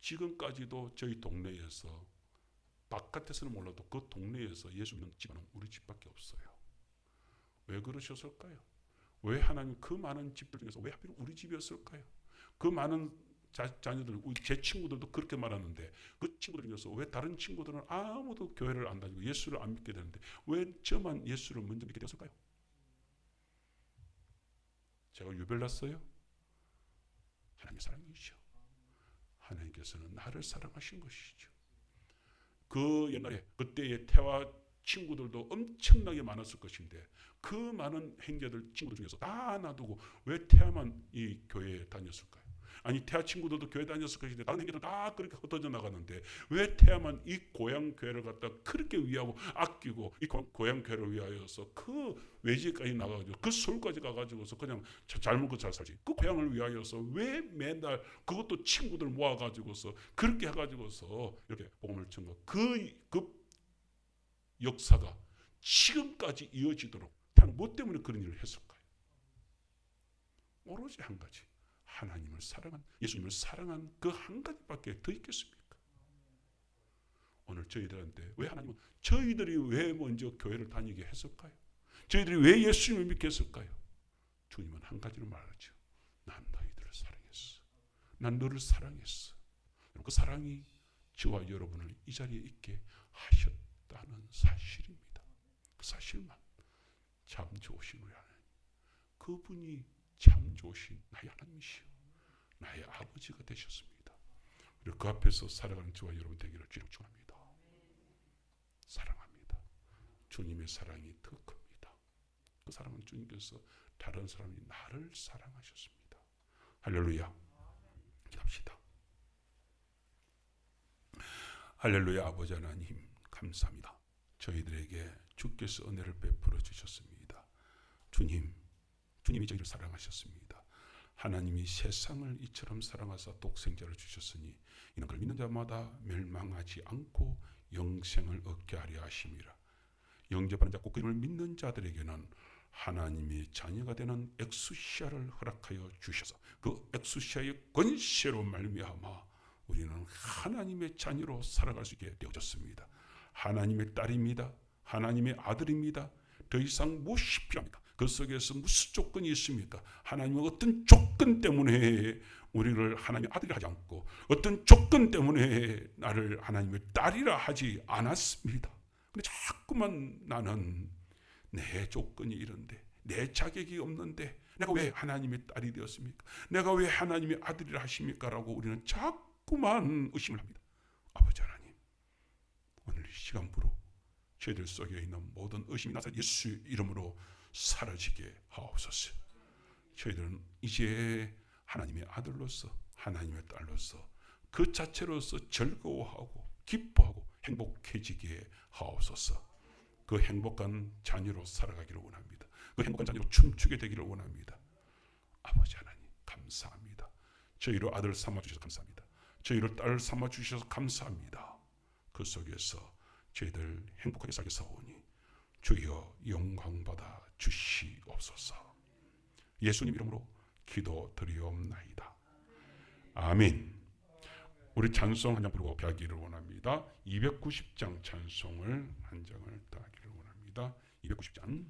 [SPEAKER 1] 지금까지도 저희 동네에서 바깥에서는 몰라도 그 동네에서 예수 믿는 집안은 우리 집밖에 없어요. 왜 그러셨을까요? 왜 하나님 그 많은 집들 중에서 왜 하필 우리 집이었을까요? 그 많은 자녀들, 제 친구들도 그렇게 말하는데 그 친구들 중에서 왜 다른 친구들은 아무도 교회를 안 다니고 예수를 안 믿게 되는데 왜 저만 예수를 먼저 믿게 되었을까요? 제가 유별났어요? 하나님의 사랑이죠. 하나님께서는 나를 사랑하신 것이죠. 그 옛날에 그때의 태화 친구들도 엄청나게 많았을 것인데 그 많은 행자들 친구들 중에서 다 놔두고 왜 태화만 이 교회에 다녔을까요? 아니 태화 친구들도 교회 다녔을 것인데 다른 행자들 다 그렇게 흩어져 나가는데 왜 태화만 이 고향 교회를 갖다 그렇게 위하고 아끼고 이 고향 교회를 위하여서 그 외지까지 나가가지고 그 서울까지 가가지고서 그냥 잘 먹고 잘 살지 그 고향을 위하여서 왜 맨날 그것도 친구들 모아가지고서 그렇게 해가지고서 이렇게 복음을 전가 그 역사가 지금까지 이어지도록 뭐 때문에 그런 일을 했을까요? 오로지 한 가지, 하나님을 사랑한, 예수님을 사랑한 그 한 가지밖에 더 있겠습니까? 오늘 저희들한테 왜 하나님은 저희들이 왜 먼저 교회를 다니게 했을까요? 저희들이 왜 예수님을 믿게 했을까요? 주님은 한 가지로 말하죠. 난 너희들을 사랑했어. 난 너를 사랑했어. 그 사랑이 저와 여러분을 이 자리에 있게 하셨다는 사실입니다. 그 사실만 참 좋으신 우리 하나님, 그분이 참 좋으신 나의 하나님이시여 나의 아버지가 되셨습니다. 그리고 그 앞에서 살아가는 저와 여러분 되기를 주님 축원합니다. 사랑합니다. 주님의 사랑이 더 큽니다. 그 사랑은 주님께서 다른 사람이 나를 사랑하셨습니다. 할렐루야. 기도합시다. 할렐루야. 아버지 하나님 감사합니다. 저희들에게 주께서 은혜를 베풀어 주셨습니다. 주님이 저희를 사랑하셨습니다. 하나님이 세상을 이처럼 사랑하사 독생자를 주셨으니 이는 그를 믿는 자마다 멸망하지 않고 영생을 얻게 하려 하심이라. 영접하는 자 꼭 그를 믿는 자들에게는 하나님의 자녀가 되는 엑수시아를 허락하여 주셔서 그 엑수시아의 권세로 말미암아 우리는 하나님의 자녀로 살아갈 수 있게 되어졌습니다. 하나님의 딸입니다. 하나님의 아들입니다. 더 이상 무엇이 필요합니까? 그 속에서 무슨 조건이 있습니까? 하나님은 어떤 조건 때문에 우리를 하나님의 아들이 하지 않고 어떤 조건 때문에 나를 하나님의 딸이라 하지 않았습니다. 근데 자꾸만 나는 내 조건이 이런데 내 자격이 없는데 내가 왜 하나님의 딸이 되었습니까? 내가 왜 하나님의 아들이라 하십니까? 라고 우리는 자꾸만 의심을 합니다. 아버지 하나님, 오늘 이 시간부로 저희들 속에 있는 모든 의심이 나서 예수 이름으로 사라지게 하옵소서. 저희들은 이제 하나님의 아들로서, 하나님의 딸로서 그 자체로서 즐거워하고 기뻐하고 행복해지게 하옵소서. 그 행복한 자녀로 살아가기를 원합니다. 그 행복한 자녀로 춤추게 되기를 원합니다. 아버지 하나님 감사합니다. 저희를 아들 삼아주셔서 감사합니다. 저희를 딸 삼아주셔서 감사합니다. 그 속에서 저희들 행복하게 살게 사오니 주여 영광받아 주시옵소서. 예수님 이름으로 기도드리옵나이다. 아멘. 우리 찬송 한 장 부르고 가기를 원합니다. 290장 찬송을 한 장을 따기를 원합니다. 290장